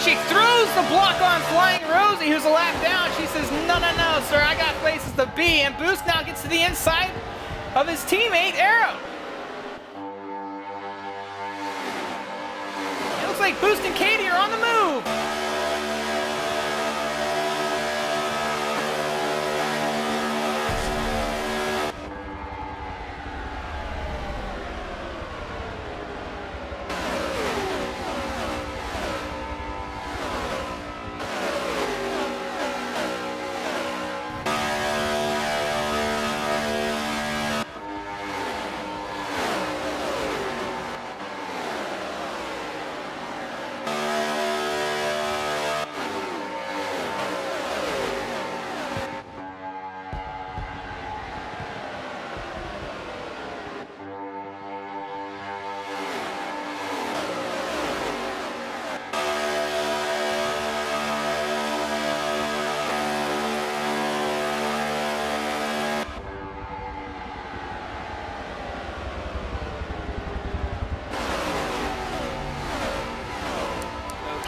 She throws the block on Flying Rosie, who's a lap down. She says, no, no, no, sir, I got places to be. And Boost now gets to the inside of his teammate, Arrow. It looks like Boost and Katie are on the move.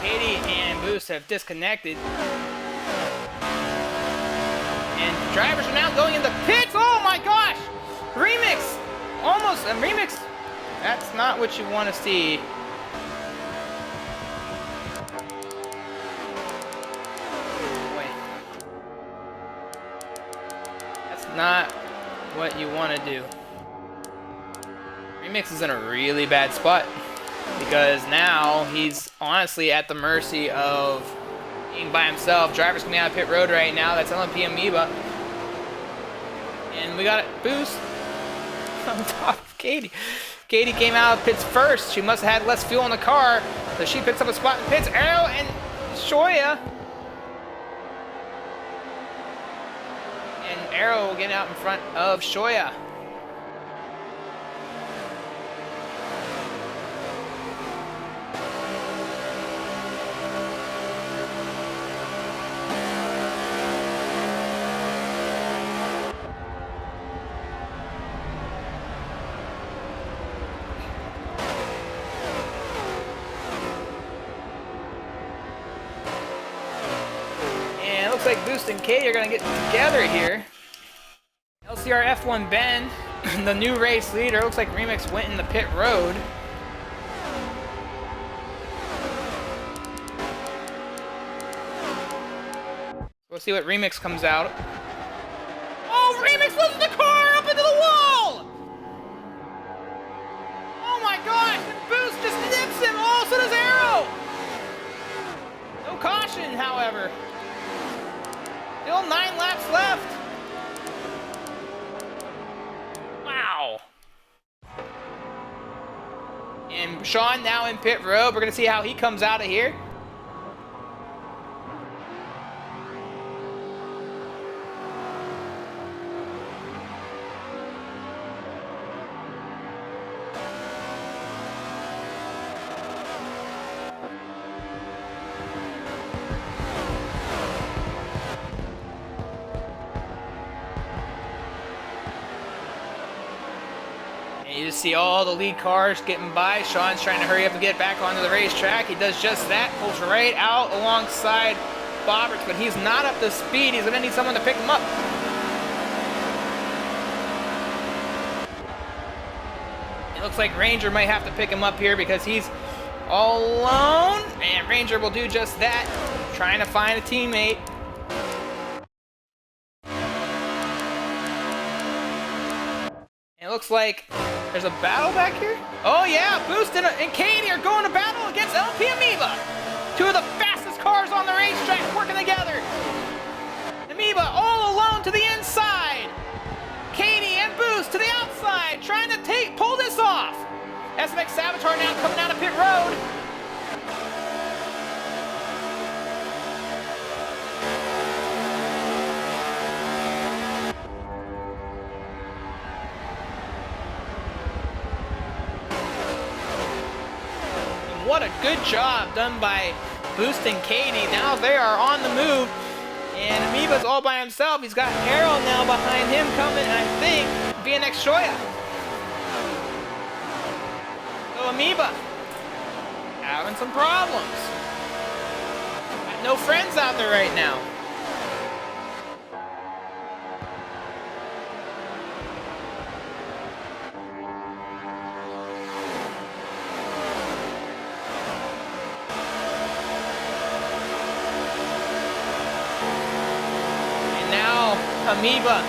Katie and Boost have disconnected. And drivers are now going into pits. Oh my gosh! Remix! Almost a remix. That's not what you want to see. Wait. That's not what you want to do. Remix is in a really bad spot, because now he's honestly at the mercy of being by himself. Drivers coming out of pit road right now. That's LMP Amoeba. And we got a boost on top of Katie. Katie came out of pits first. She must have had less fuel in the car, so she picks up a spot in pits. Arrow and Shoya. And Arrow will get out in front of Shoya. Looks like Boost and Katie are going to get together here. LCR F1 Ben, the new race leader. Looks like Remix went in the pit road. We'll see what Remix comes out. Oh, Remix lifts the car up into the wall! Oh my gosh, and Boost just nips him. Oh, so does Arrow. No caution, however. Still 9 laps left. Wow. And Sean now in pit road. We're going to see how he comes out of here. You just see all the lead cars getting by. Sean's trying to hurry up and get back onto the racetrack. He does just that, pulls right out alongside Bobberts, but he's not up to speed. He's gonna need someone to pick him up. It looks like Ranger might have to pick him up here because he's all alone, and Ranger will do just that, trying to find a teammate. It looks like there's a battle back here. Oh yeah, Boost and Katie are going to battle against LP Amoeba. Two of the fastest cars on the racetrack working together. Amoeba all alone to the inside. Katie and Boost to the outside, trying to pull this off. SMX Saboteur now coming out of pit road. What a good job done by Boost and Katie. Now they are on the move. And Amoeba's all by himself. He's got Harold now behind him coming, I think, BNX Shoya. So Amoeba having some problems. Got no friends out there right now. Amoeba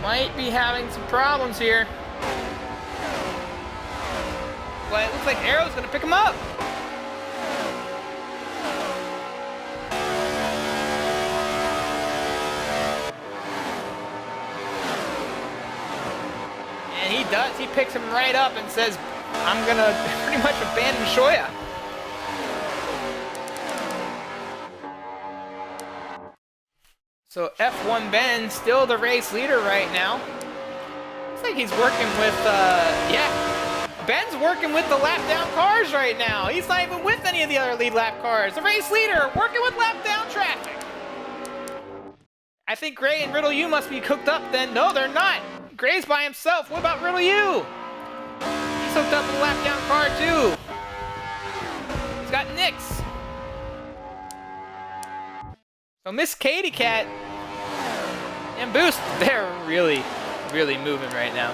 might be having some problems here. But it looks like Arrow's gonna pick him up. And he does, he picks him right up and says, I'm gonna pretty much abandon Shoya. So F1 Ben still the race leader right now. Looks like he's working with, yeah. Ben's working with the lap down cars right now. He's not even with any of the other lead lap cars. The race leader working with lap down traffic. I think Gray and Riddle U must be cooked up then. No, they're not. Gray's by himself. What about Riddle U? He's hooked up with a lap down car too. He's got Nix. So Miss Katie Cat and Boost, they're really, really moving right now.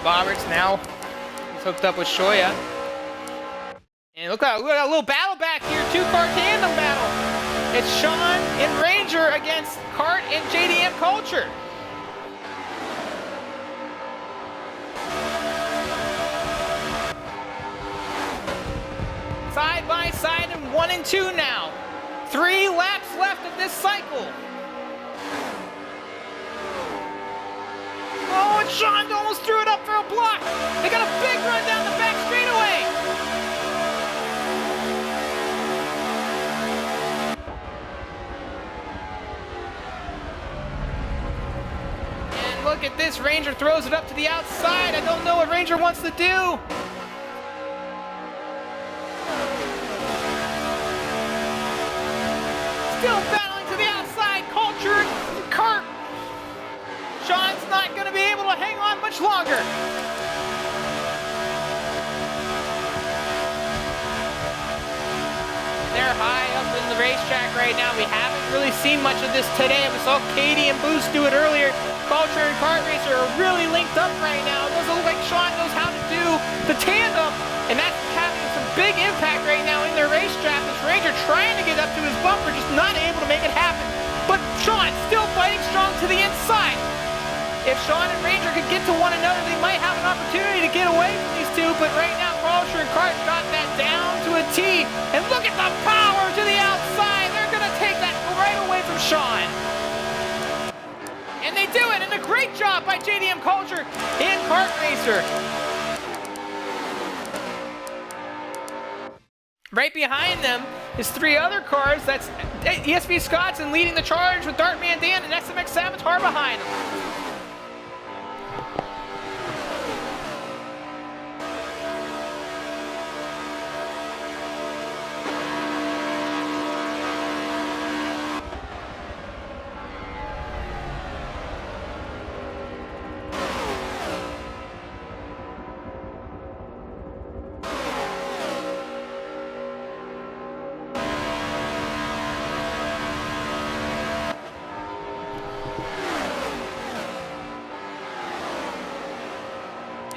Bobberts now, he's hooked up with Shoya. And look at a little battle back here, two-car tandem battle. It's Sean and Ranger against Kart and JDM Culture. Side by side in 1 and 2 now. 3 laps left of this cycle. Oh, and Sean almost threw it up for a block. They got a big run down the back straightaway. And look at this, Ranger throws it up to the outside. I don't know what Ranger wants to do. Still battling to the outside, Culture and Kart. Sean's not going to be able to hang on much longer. They're high up in the racetrack right now. We haven't really seen much of this today. We saw Katie and Boost do it earlier. Culture and Kart Racer are really linked up right now. It doesn't look like Sean knows how to do the tandem, and that's having some big impact right now in their racetrack. This Ranger trying to get up to his bumper, just not able to make it happen. But Sean still fighting strong to the inside. If Sean and Ranger could get to one another, they might have an opportunity to get away from these two, but right now, Culture and Kart got that down to a T, and look at the power to the outside. They're gonna take that right away from Sean. they do it, and a great job by JDM Culture and Kart Racer. Right behind them is 3 other cars. That's ESP Scottson leading the charge with Dartman Dan and SMX Saboteur behind him.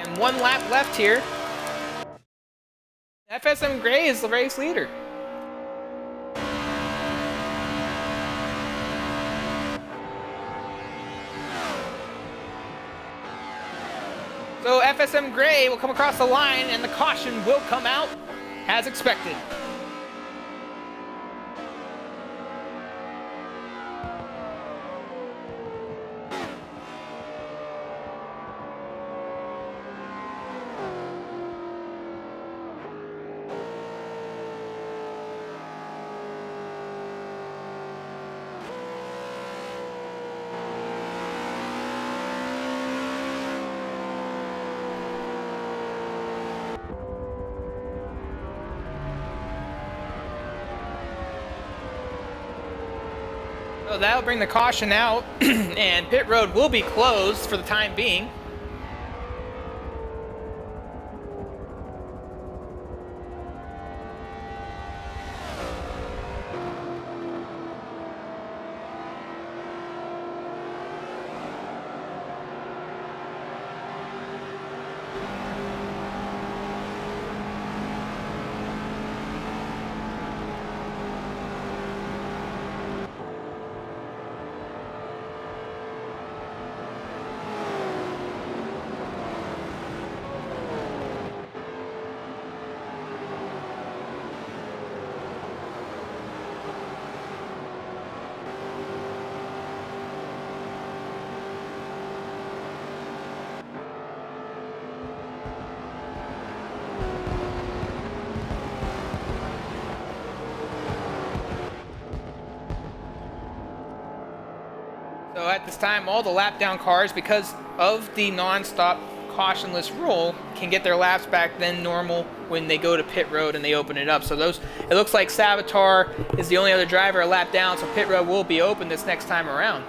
And 1 lap left here. FSM Gray is the race leader. So FSM Gray will come across the line and the caution will come out as expected. So that'll bring the caution out, and pit road will be closed for the time being. So at this time, all the lap down cars, because of the non-stop cautionless rule, can get their laps back then normal when they go to pit road and they open it up. So those, it looks like Saboteur is the only other driver a lap down, so pit road will be open this next time around.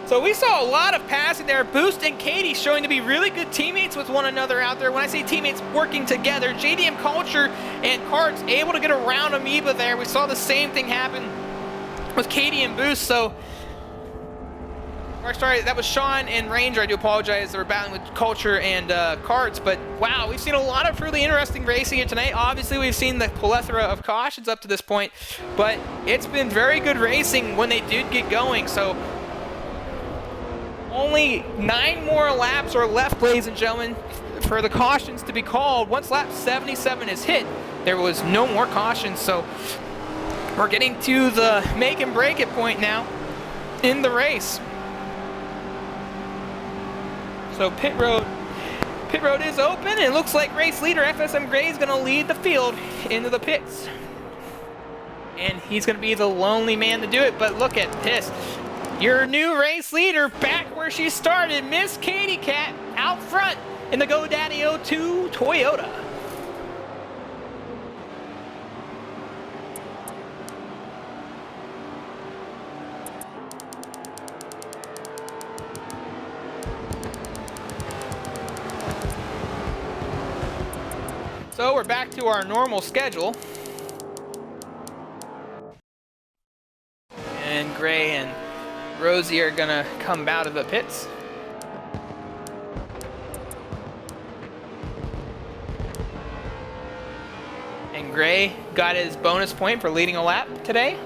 So we saw a lot of passing there. Boost and Katie showing to be really good teammates with one another out there. When I say teammates working together, JDM Culture and Karts able to get around Amoeba there. We saw the same thing happen with Katie and Boost. So, or sorry, that was Sean and Ranger. I do apologize. They were battling with Culture and Karts. But wow, we've seen a lot of really interesting racing here tonight. Obviously, we've seen the plethora of cautions up to this point, but it's been very good racing when they did get going. So only 9 more laps are left, ladies and gentlemen, for the cautions to be called. Once lap 77 is hit, there was no more cautions. So we're getting to the make and break it point now in the race. So pit road is open, and it looks like race leader FSM Gray is going to lead the field into the pits. And he's going to be the lonely man to do it, but look at this. Your new race leader back where she started, Miss Katie Cat, out front in the GoDaddy 02 Toyota. So we're back to our normal schedule. And Gray and Rosie are gonna come out of the pits. And Gray got his bonus point for leading a lap today.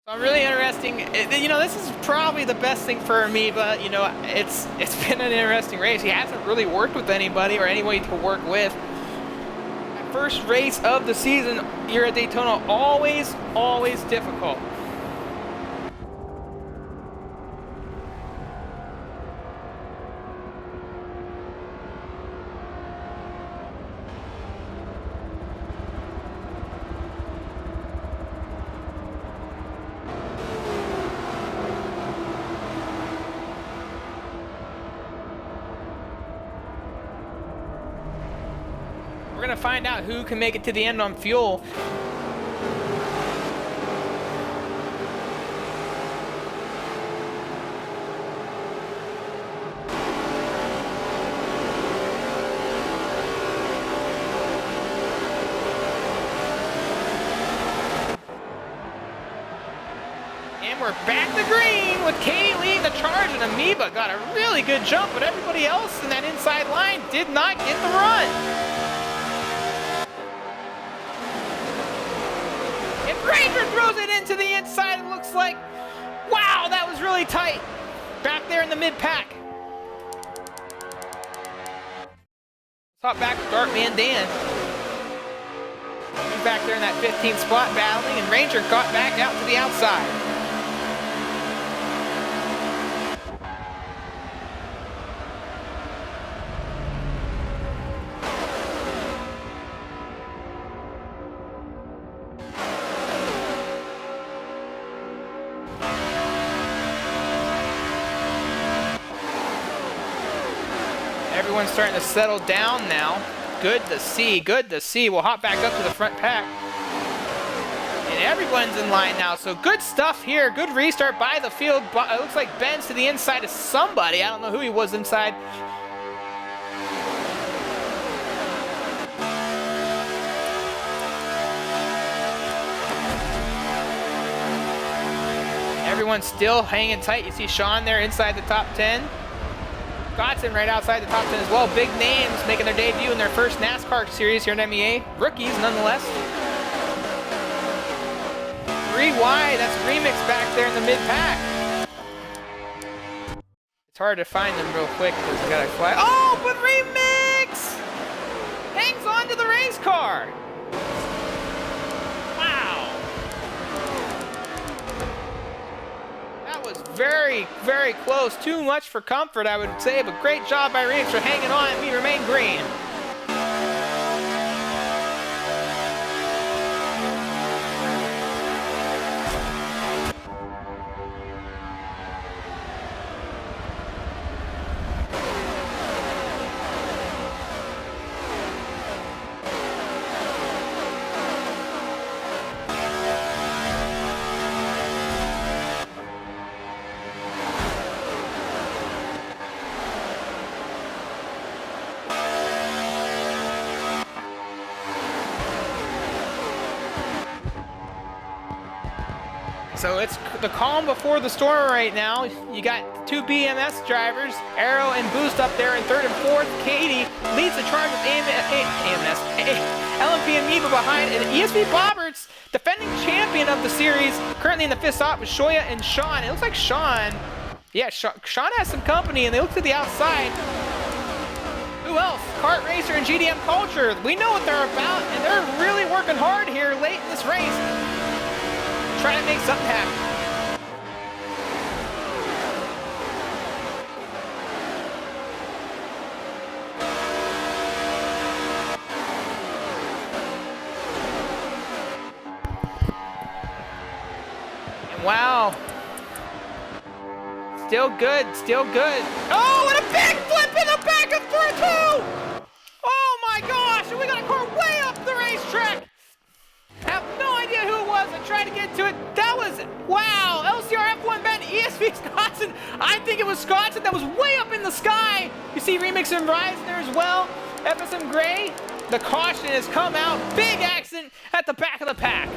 I'm really interesting. You know, this is probably the best thing for me, but you know, it's been an interesting race. He hasn't really worked with anybody or anybody to work with. First race of the season here at Daytona, always difficult. We're gonna find out who can make it to the end on fuel. And we're back to green with Katie leading the charge, and MEA got a really good jump, but everybody else in that inside line did not get the run. Ranger throws it into the inside. It looks like, wow, that was really tight. Back there in the mid-pack. Let's hop back with Dartman Dan. He's back there in that 15th spot battling, and Ranger got back out to the outside. Everyone's starting to settle down now. Good to see, good to see. We'll hop back up to the front pack. And everyone's in line now, so good stuff here. Good restart by the field. It looks like Ben's to the inside of somebody. I don't know who he was inside. Everyone's still hanging tight. You see Sean there inside the top 10. Scottson right outside the top 10 as well. Big names making their debut in their first NASCAR series here in MEA. Rookies, nonetheless. 3 wide. That's Remix back there in the mid-pack. It's hard to find them real quick because they gotta fly. Oh, but Remix hangs on to the race car. Very close. Too much for comfort, I would say, but great job by Remix for hanging on, and we remain green. So it's the calm before the storm right now. You got 2 BMS drivers, Arrow and Boost up there in 3rd and 4th. Katie leads the charge with LMP and MEA behind, and ESP Bobberts, defending champion of the series, currently in the 5th spot with Shoya and Sean. It looks like Sean has some company, and they look to the outside. Who else? Kart Racer and GDM Culture. We know what they're about, and they're really working hard here late in this race. Trying to make something happen. And wow. Still good, still good. Oh, and a big flip in the back of turn 2! Oh my gosh, and we got a car way up the racetrack. Have no idea who it was. I tried to get to it. That was, wow, LCR F1 Ben, ESP Scottson. I think it was Scottson that was way up in the sky. You see Remix and Rise there as well. FSM Gray, the caution has come out. Big accident at the back of the pack.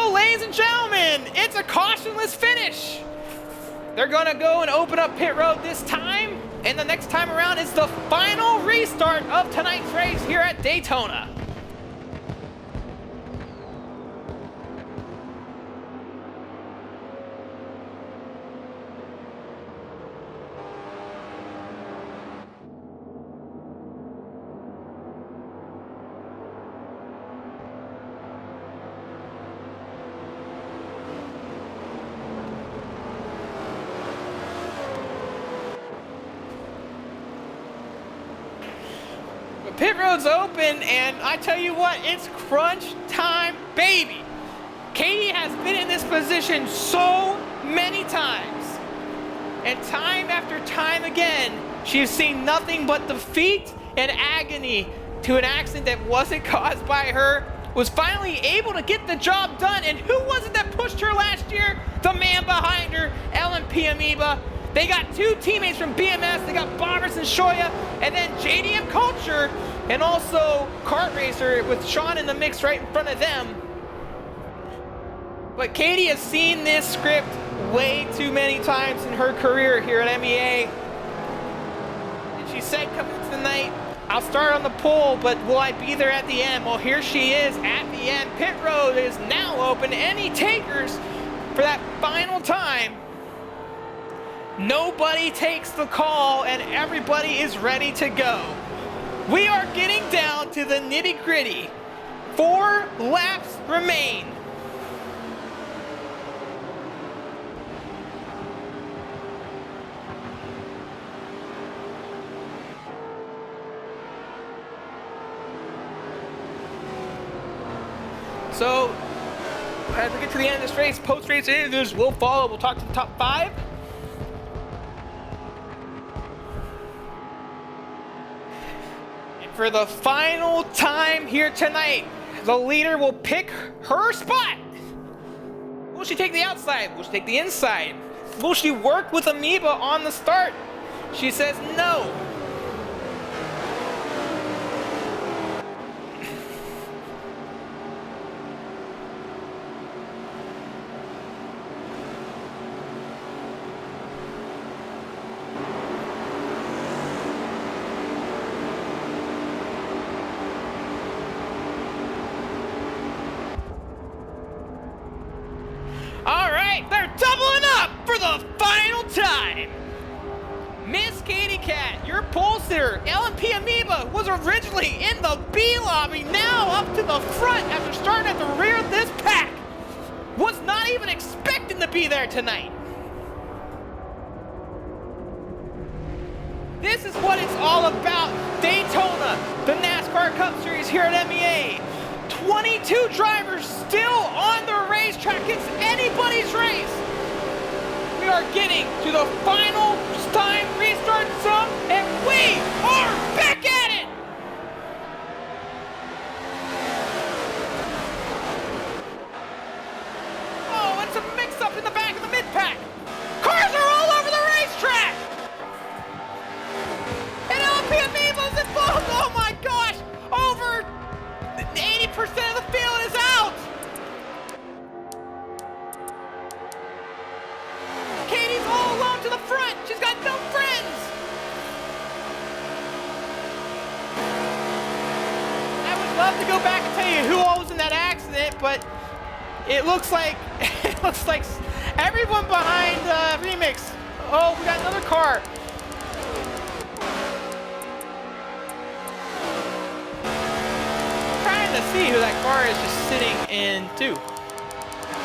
So, ladies and gentlemen, it's a cautionless finish. They're gonna go and open up pit road this time, and the next time around is the final restart of tonight's race here at Daytona. Pit road's open, and I tell you what, it's crunch time, baby. Katie has been in this position so many times, and time after time again, she's seen nothing but defeat and agony to an accident that wasn't caused by her, was finally able to get the job done, and who was it that pushed her last year? The man behind her, MEA. They got two teammates from BMS. They got Bobbers and Shoya, and then JDM Culture, and also Kart Racer with Sean in the mix right in front of them. But Katie has seen this script way too many times in her career here at MEA. And she said coming into the night, I'll start on the pole, but will I be there at the end? Well, here she is at the end. Pit road is now open. Any takers for that final time? Nobody takes the call, and everybody is ready to go. We are getting down to the nitty-gritty. 4 laps remain. So, as we get to the end of this race, post-race interviews will follow. We'll talk to the top 5. For the final time here tonight, the leader will pick her spot. Will she take the outside? Will she take the inside? Will she work with Amoeba on the start? She says no. They're doubling up for the final time. Miss Katie Cat, your pole sitter, LMP Amoeba, was originally in the B lobby, now up to the front after starting at the rear of this pack. Was not even expecting to be there tonight. This is what it's all about. Daytona, the NASCAR Cup Series here at MEA. 22 drivers still on the racetrack. It's anybody's race. We are getting to the final time restart zone, and we are back at it. Oh, it's a mix-up in the back of the mid-pack. Cars are all over the racetrack. And LP Amoeba's involved. Oh my gosh, over 80% of the field is out! Katie's all alone to the front! She's got no friends! I would love to go back and tell you who all was in that accident, but it looks like everyone behind Remix. Oh, we got another car. To see who that car is just sitting into.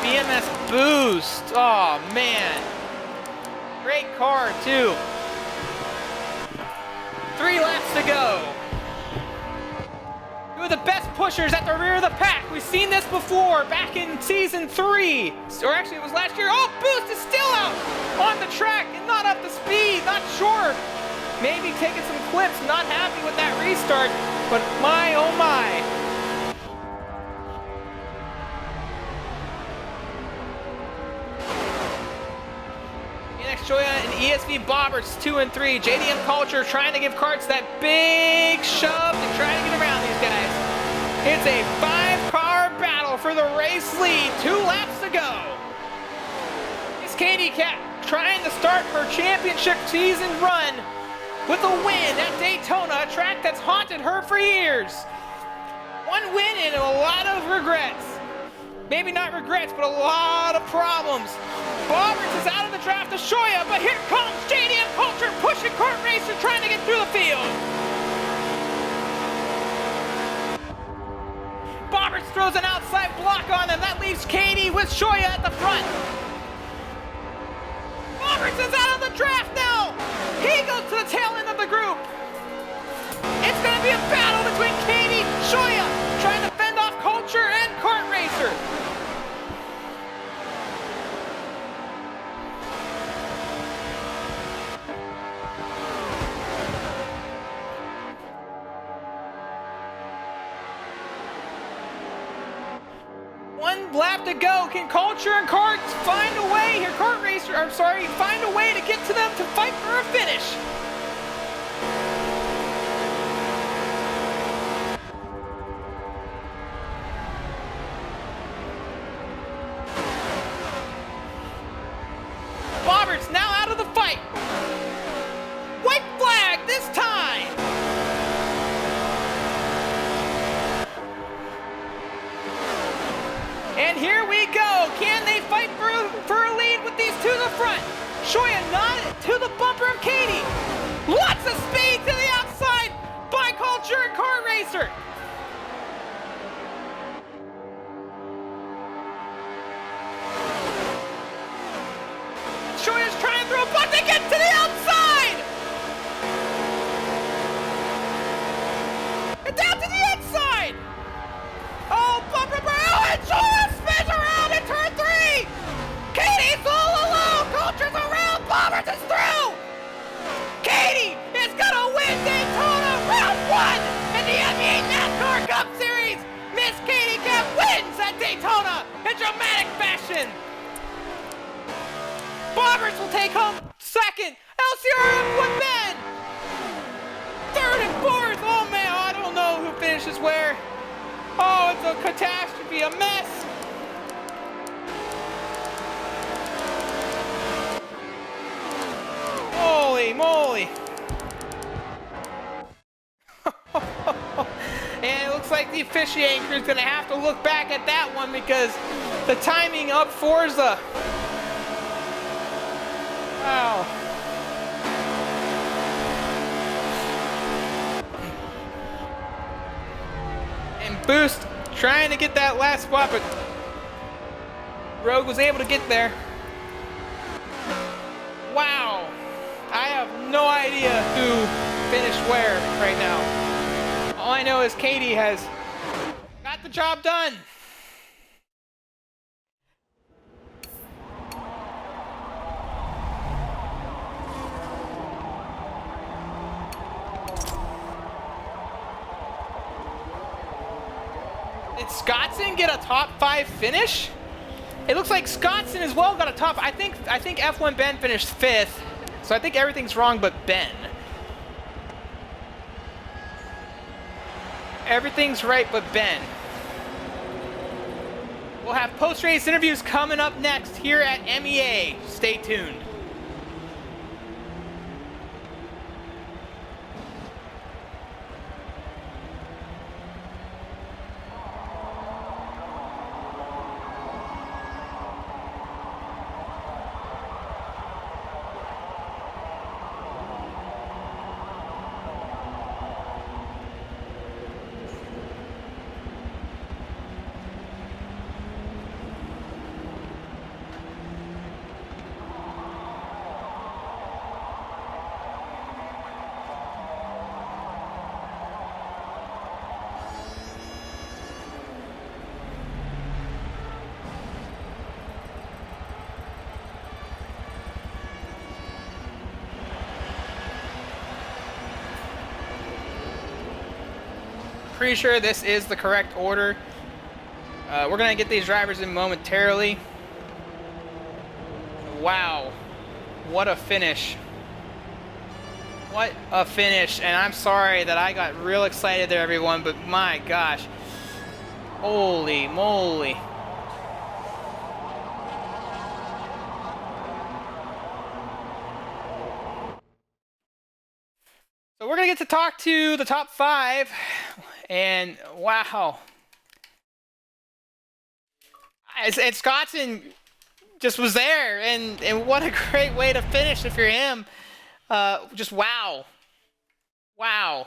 BMS Boost. Oh man. Great car too. 3 laps to go. Two of the best pushers at the rear of the pack. We've seen this before back in season 3. Or actually it was last year. Oh, Boost is still out on the track and not up to speed. Not sure. Maybe taking some clips. Not happy with that restart. But my oh my. Shoya and ESV Bobbers 2 and 3. JDM Culture trying to give Karts that big shove to try to get around these guys. It's a 5-car battle for for the race lead. 2 laps to go. Miss Katie Cat trying to start her championship season run with a win at Daytona, a track that's haunted her for years. 1 win and a lot of regrets. Maybe not regrets, but a lot of problems. Roberts is out of the draft to Shoya, but here comes JDM Culture pushing Kart Racer trying to get through the field. Roberts throws an outside block on them. That leaves Katie with Shoya at the front. Roberts is out of the draft now. He goes to the tail end of the group. It's going to be a battle between Katie, Shoya, trying to fend off Culture and Kart Racer. One lap to go. Can Culture and Karts find a way here? Kart Racer, I'm sorry, find a way to get to them to fight for a finish. Roberts now out of the fight. White flag this time. And here we go. Can they fight for a lead with these two to the front? Shoya not to the bumper of Katie. Lots of speed to the outside by Culture and Kart Racer. Shoya's trying to throw a butt to get to the outside. And down to the inside. Oh, bumper, oh, and Shoya spins around in turn 3. Katie's all alone. Culture's around. Roberts is through. Katie is gonna win Daytona round 1 in the MEA NASCAR Cup Series. Miss Katie Cat wins at Daytona in dramatic fashion. Roberts will take home second. LCR with Ben. Third and fourth. Oh man, I don't know who finishes where. Oh, it's a catastrophe, a mess. Holy moly. And it looks like the officiating crew is going to have to look back at that one because the timing up Forza. Wow. And Boost trying to get that last spot, but Rogue was able to get there. Wow. I have no idea who finished where right now. All I know is Katie has got the job done. Did Scottson get a top 5 finish? It looks like Scottson as well got a top. I think F1 Ben finished 5th, so I think everything's wrong but Ben. Everything's right but Ben. We'll have post-race interviews coming up next here at MEA. Stay tuned. Pretty sure this is the correct order. We're gonna get these drivers in momentarily. Wow, what a finish. What a finish, and I'm sorry that I got real excited there, everyone, but my gosh. Holy moly. So we're going to get to talk to the top 5. And wow. And Scottson just was there. And what a great way to finish if you're him. Just wow. Wow.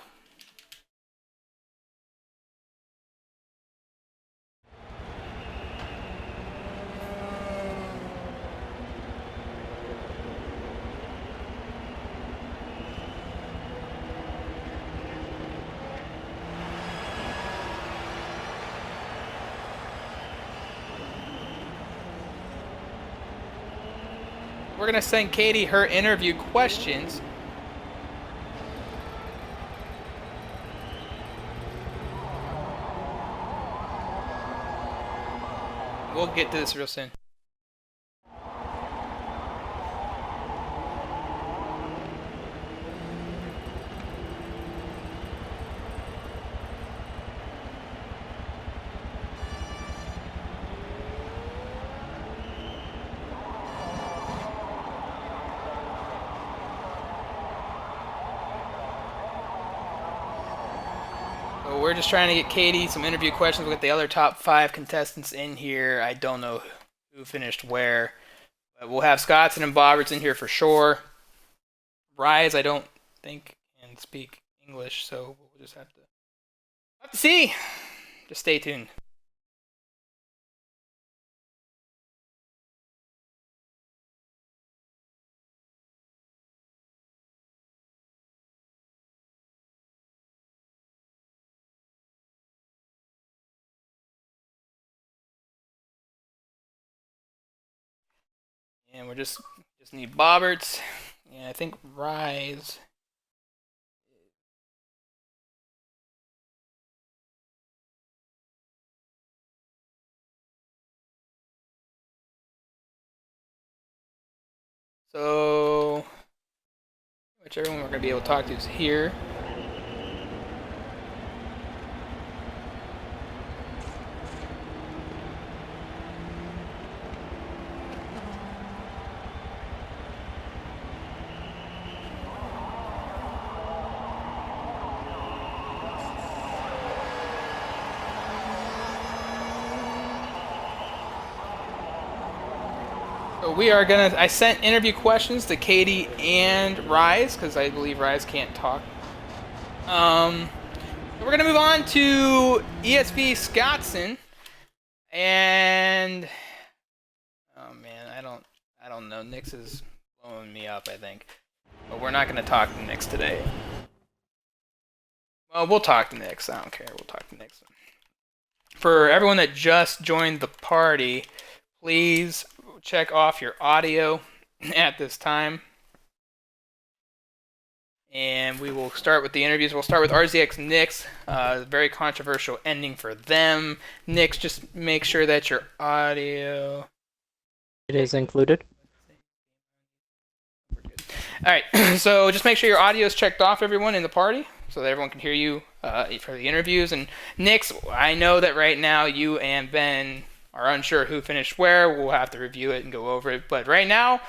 We're going to send Katie her interview questions. We'll get to this real soon. So we're just trying to get Katie some interview questions. We'll get the other top 5 contestants in here. I don't know who finished where. But we'll have Scottson and Bobberts in here for sure. Rise, I don't think can speak English, so we'll just have to see. Just stay tuned. And we're just need Bobberts. And I think Rise. So, which everyone we're going to be able to talk to is here. So we are going to, I sent interview questions to Katie and Rise, because I believe Rise can't talk. We're going to move on to ESV Scottson. And, oh man, I don't know. Nix is blowing me up, I think. But we're not going to talk to Nix today. Well, we'll talk to Nix. I don't care. We'll talk to Nix. For everyone that just joined the party, please check off your audio at this time. And we will start with the interviews. We'll start with RZX Nix. Very controversial ending for them. Nix, just make sure that your audio... It is included. Alright, so just make sure your audio is checked off, everyone in the party, so that everyone can hear you for the interviews. And Nix, I know that right now you and Ben are unsure who finished where. We'll have to review it and go over it. But right now,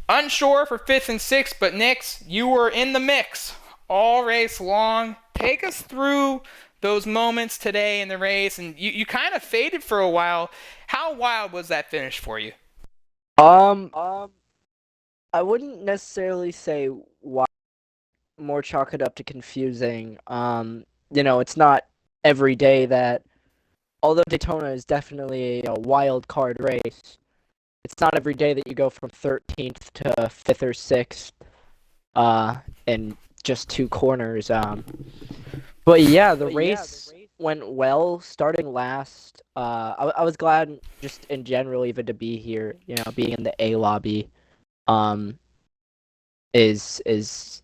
unsure for 5th and 6th. But Nix, you were in the mix all race long. Take us through those moments today in the race. And you kind of faded for a while. How wild was that finish for you? I wouldn't necessarily say why. More chalk it up to confusing. It's not every day that, although Daytona is definitely a wild card race, it's not every day that you go from 13th to 5th or 6th, in just 2 corners. But yeah, the race went well, starting last. I was glad just in general even to be here, being in the A lobby, is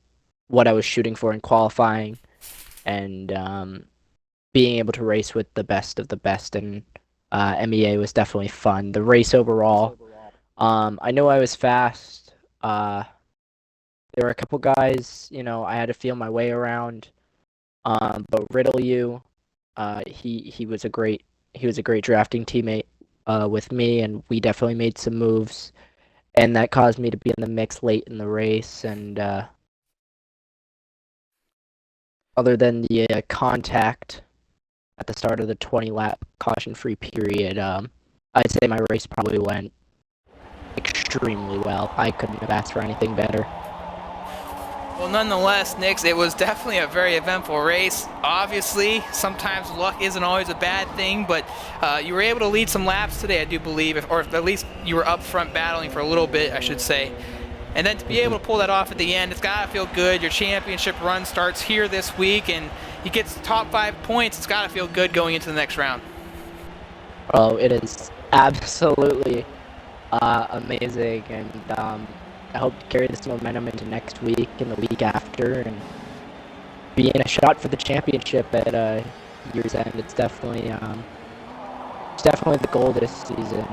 what I was shooting for in qualifying, and being able to race with the best of the best in MEA was definitely fun. The race overall, I know I was fast. There were a couple guys, I had to feel my way around. But Riddle, he was a great he was a great drafting teammate with me, and we definitely made some moves, and that caused me to be in the mix late in the race. And other than the contact at the start of the 20-lap caution-free period, I'd say my race probably went extremely well. I couldn't have asked for anything better. Well, nonetheless, Nix, it was definitely a very eventful race. Obviously, sometimes luck isn't always a bad thing, but you were able to lead some laps today, I do believe, or at least you were up front battling for a little bit, I should say. And then to be able to pull that off at the end, it's got to feel good. Your championship run starts here this week, and you get top 5 points. It's got to feel good going into the next round. Oh, it is absolutely amazing, and I hope to carry this momentum into next week and the week after, and be in a shot for the championship at year's end. It's definitely the goal this season.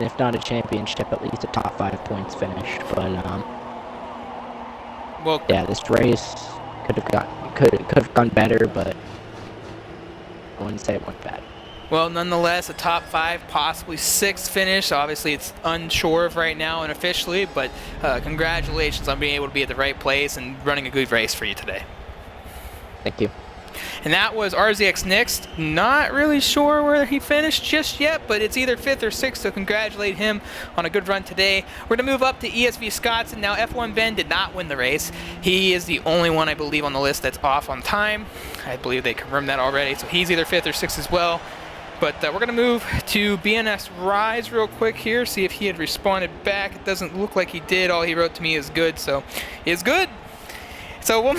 If not a championship, at least a top 5 points finish. But well, yeah, this race could have gone better, but I wouldn't say it went bad. Well, nonetheless, a top 5, possibly 6 finish. Obviously, it's unsure of right now and officially, but congratulations on being able to be at the right place and running a good race for you today. Thank you. And that was RZX Nix. Not really sure where he finished just yet, but it's either 5th or 6th, so congratulate him on a good run today. We're going to move up to ESV Scotson. Now, F1 Ben did not win the race. He is the only one, I believe, on the list that's off on time. I believe they confirmed that already, so he's either 5th or 6th as well. But we're going to move to BNS Rise real quick here, see if he had responded back. It doesn't look like he did. All he wrote to me is good, so is good. So we'll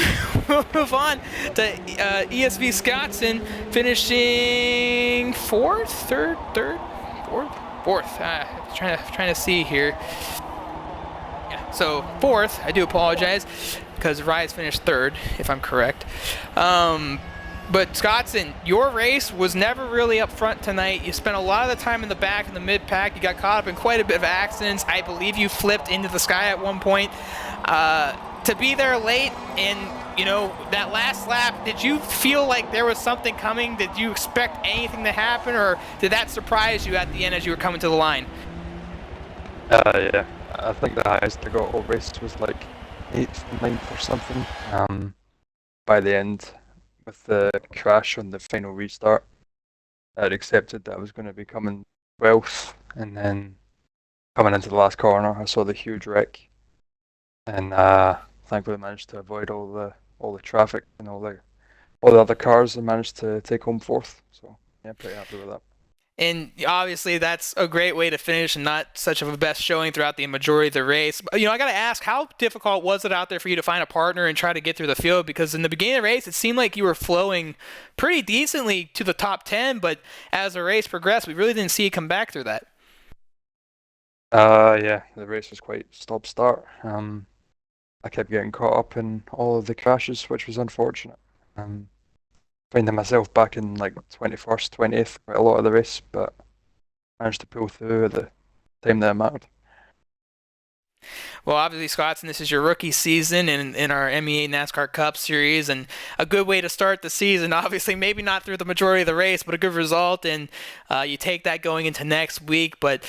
move on to ESV Scotson, finishing 4th, 3rd, 4th. Trying to see here. Yeah, so 4th. I do apologize because Rise finished 3rd, if I'm correct. But Scotson, your race was never really up front tonight. You spent a lot of the time in the back in the mid-pack. You got caught up in quite a bit of accidents. I believe you flipped into the sky at one point. To be there late and, that last lap, did you feel like there was something coming? Did you expect anything to happen, or did that surprise you at the end as you were coming to the line? Yeah. I think the highest I got all race was like 8th, 9th or something. By the end, with the crash on the final restart, I'd accepted that I was going to be coming 12th, and then coming into the last corner, I saw the huge wreck, and thankfully managed to avoid all the traffic and all the other cars, and managed to take home 4th. So yeah, pretty happy with that. And obviously, that's a great way to finish and not such of a best showing throughout the majority of the race. I got to ask, how difficult was it out there for you to find a partner and try to get through the field? Because in the beginning of the race, it seemed like you were flowing pretty decently to the top 10, but as the race progressed, we really didn't see you come back through that. Yeah, the race was quite stop-start. I kept getting caught up in all of the crashes, which was unfortunate. Finding myself back in like 21st, 20th quite a lot of the race, but managed to pull through at the time that it mattered. Well, obviously, Scotson, this is your rookie season in our MEA NASCAR Cup Series, and a good way to start the season. Obviously, maybe not through the majority of the race, but a good result, and you take that going into next week. But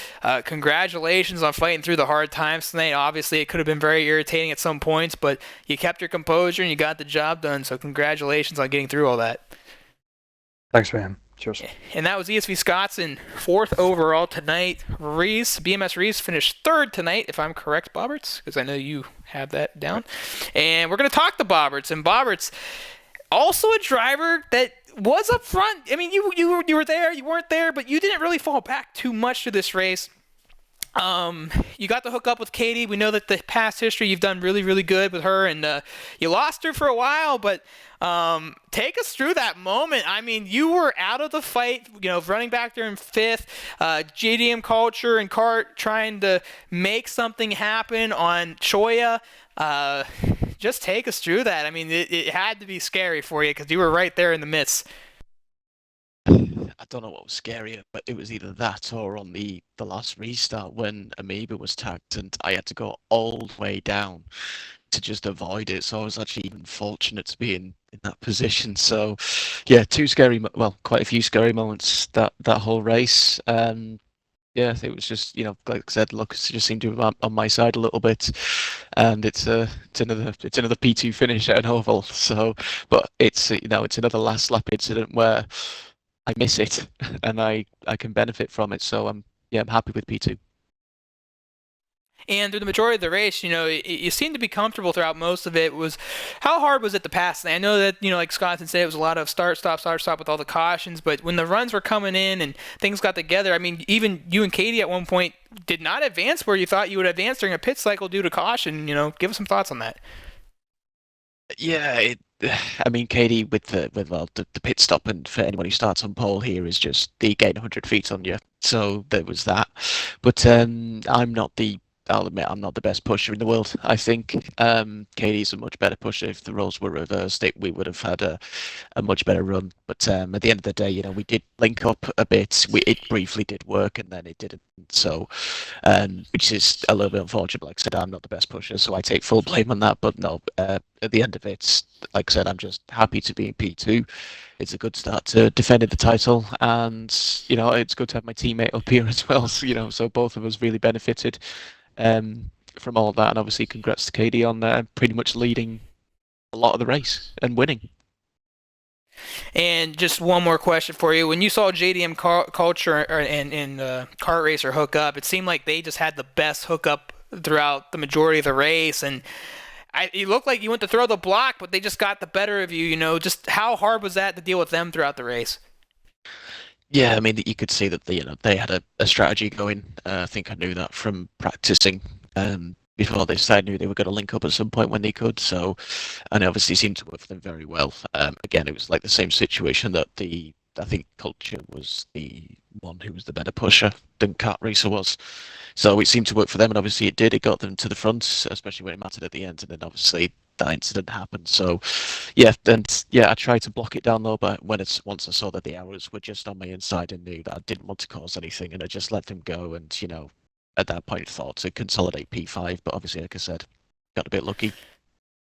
congratulations on fighting through the hard times tonight. Obviously, it could have been very irritating at some points, but you kept your composure and you got the job done, so congratulations on getting through all that. Thanks, man. Cheers. And that was ESV Scotson, 4th overall tonight. BMS Reese finished 3rd tonight, if I'm correct, Bobberts, because I know you have that down. And we're going to talk to Bobberts. And Bobberts, also a driver that was up front. I mean, you were there, you weren't there, but you didn't really fall back too much to this race. You got to hook up with Katie. We know that the past history, you've done really, really good with her, and you lost her for a while, but take us through that moment. I mean, you were out of the fight, running back there in 5th, JDM Culture and Cart trying to make something happen on Choya. Just take us through that. I mean, it had to be scary for you because you were right there in the midst. I don't know what was scarier, but it was either that or on the last restart when Amoeba was tagged and I had to go all the way down to just avoid it. So I was actually even fortunate to be in that position. So yeah, quite a few scary moments that whole race. Yeah, it was just, like I said, luck just seemed to be on my side a little bit, and it's another P2 finish at an oval. So, but it's another last lap incident where I miss it, and I can benefit from it. So I'm happy with P2. And through the majority of the race, you seemed to be comfortable throughout most of it. How hard was it to pass? I know that, like Scott said, it was a lot of start, stop with all the cautions. But when the runs were coming in and things got together, I mean, even you and Katie at one point did not advance where you thought you would advance during a pit cycle due to caution. Give us some thoughts on that. Yeah, I mean, Katie with the pit stop, and for anyone who starts on pole here is just they gain 100 feet on you. So there was that. But I'll admit I'm not the best pusher in the world. I think Katie's a much better pusher. If the roles were reversed, we would have had a much better run. But at the end of the day, we did link up a bit. It briefly did work, and then it didn't. So, which is a little bit unfortunate. Like I said, I'm not the best pusher, so I take full blame on that. But no, at the end of it, like I said, I'm just happy to be in P2. It's a good start to defending the title, and it's good to have my teammate up here as well. So both of us really benefited from all of that, and obviously congrats to Katie on pretty much leading a lot of the race and winning. And just one more question for you. When you saw JDM Culture and Kart Racer hook up, it seemed like they just had the best hookup throughout the majority of the race. And it looked like you went to throw the block, but they just got the better of you. Just how hard was that to deal with them throughout the race? Yeah, I mean, you could see that they had a strategy going. I think I knew that from practicing before this. I knew they were going to link up at some point when they could. So, and it obviously seemed to work for them very well. Again, it was like the same situation that I think Culture was the one who was the better pusher than Kart Racer was. So it seemed to work for them, and obviously it did. It got them to the front, especially when it mattered at the end. And then obviously that incident happened. So I tried to block it down though, but once I saw that the hours were just on my inside and knew that I didn't want to cause anything, and I just let them go, and at that point thought to consolidate P5, but obviously, like I said, got a bit lucky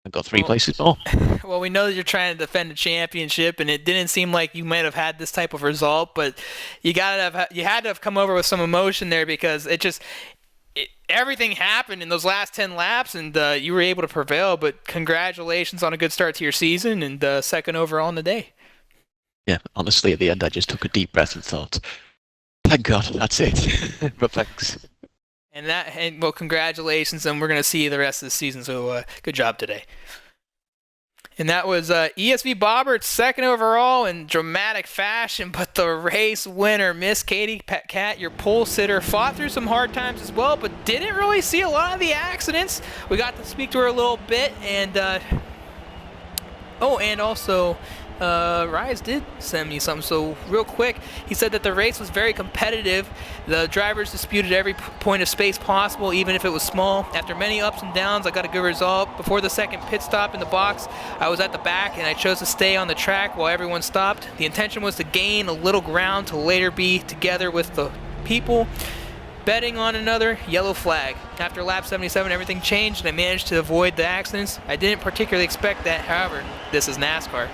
and got three places more. Well, we know that you're trying to defend a championship, and it didn't seem like you might have had this type of result, but you had to have come over with some emotion there, because everything happened in those last 10 laps, and you were able to prevail. But congratulations on a good start to your season, and second overall in the day. Yeah, honestly, at the end, I just took a deep breath and thought, thank God, that's it. But thanks. And well, congratulations, and we're going to see you the rest of the season, so good job today. And that was ESV Bobbert's second overall in dramatic fashion, but the race winner, Miss Katie Cat, your pole sitter, fought through some hard times as well, but didn't really see a lot of the accidents. We got to speak to her a little bit, and and also Rise did send me something. So real quick, he said that the race was very competitive. The drivers disputed every point of space possible, even if it was small. After many ups and downs, I got a good result. Before the second pit stop in the box, I was at the back, and I chose to stay on the track while everyone stopped. The intention was to gain a little ground to later be together with the people. Betting on another yellow flag. After lap 77, everything changed, and I managed to avoid the accidents. I didn't particularly expect that, however, this is NASCAR.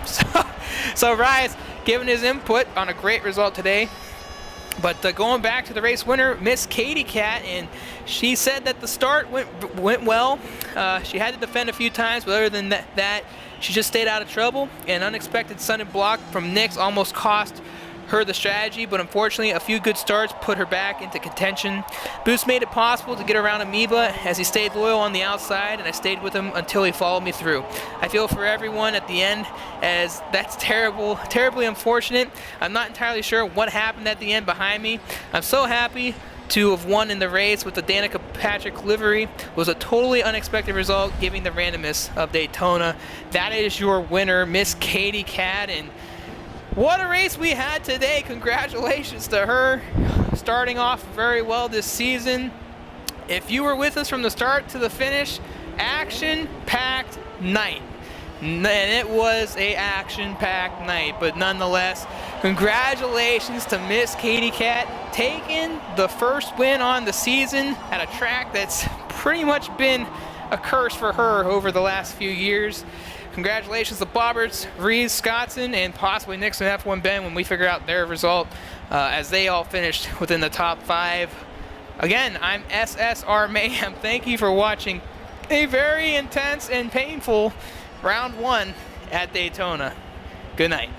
So Rise giving his input on a great result today. But going back to the race winner, Miss Katie Cat, and she said that the start went well. She had to defend a few times, but other than that, she just stayed out of trouble. An unexpected sudden block from Nix almost cost her the strategy, but unfortunately a few good starts put her back into contention. Boost made it possible to get around Amoeba as he stayed loyal on the outside, and I stayed with him until he followed me through. I feel for everyone at the end, as that's terribly unfortunate. I'm not entirely sure what happened at the end behind me. I'm so happy to have won in the race with the Danica Patrick livery. Was a totally unexpected result, given the randomness of Daytona. That is your winner, Miss Katie Cat, and what a race we had today. Congratulations to her, starting off very well this season. If you were with us from the start to the finish, action-packed night. And it was a action-packed night, but nonetheless, congratulations to Miss Katie Cat, taking the first win on the season at a track that's pretty much been a curse for her over the last few years. Congratulations to Bobberts, Rees, Scottson, and possibly Nixon F1 Ben when we figure out their result, as they all finished within the top 5. Again, I'm SSR Mayhem. Thank you for watching a very intense and painful round 1 at Daytona. Good night.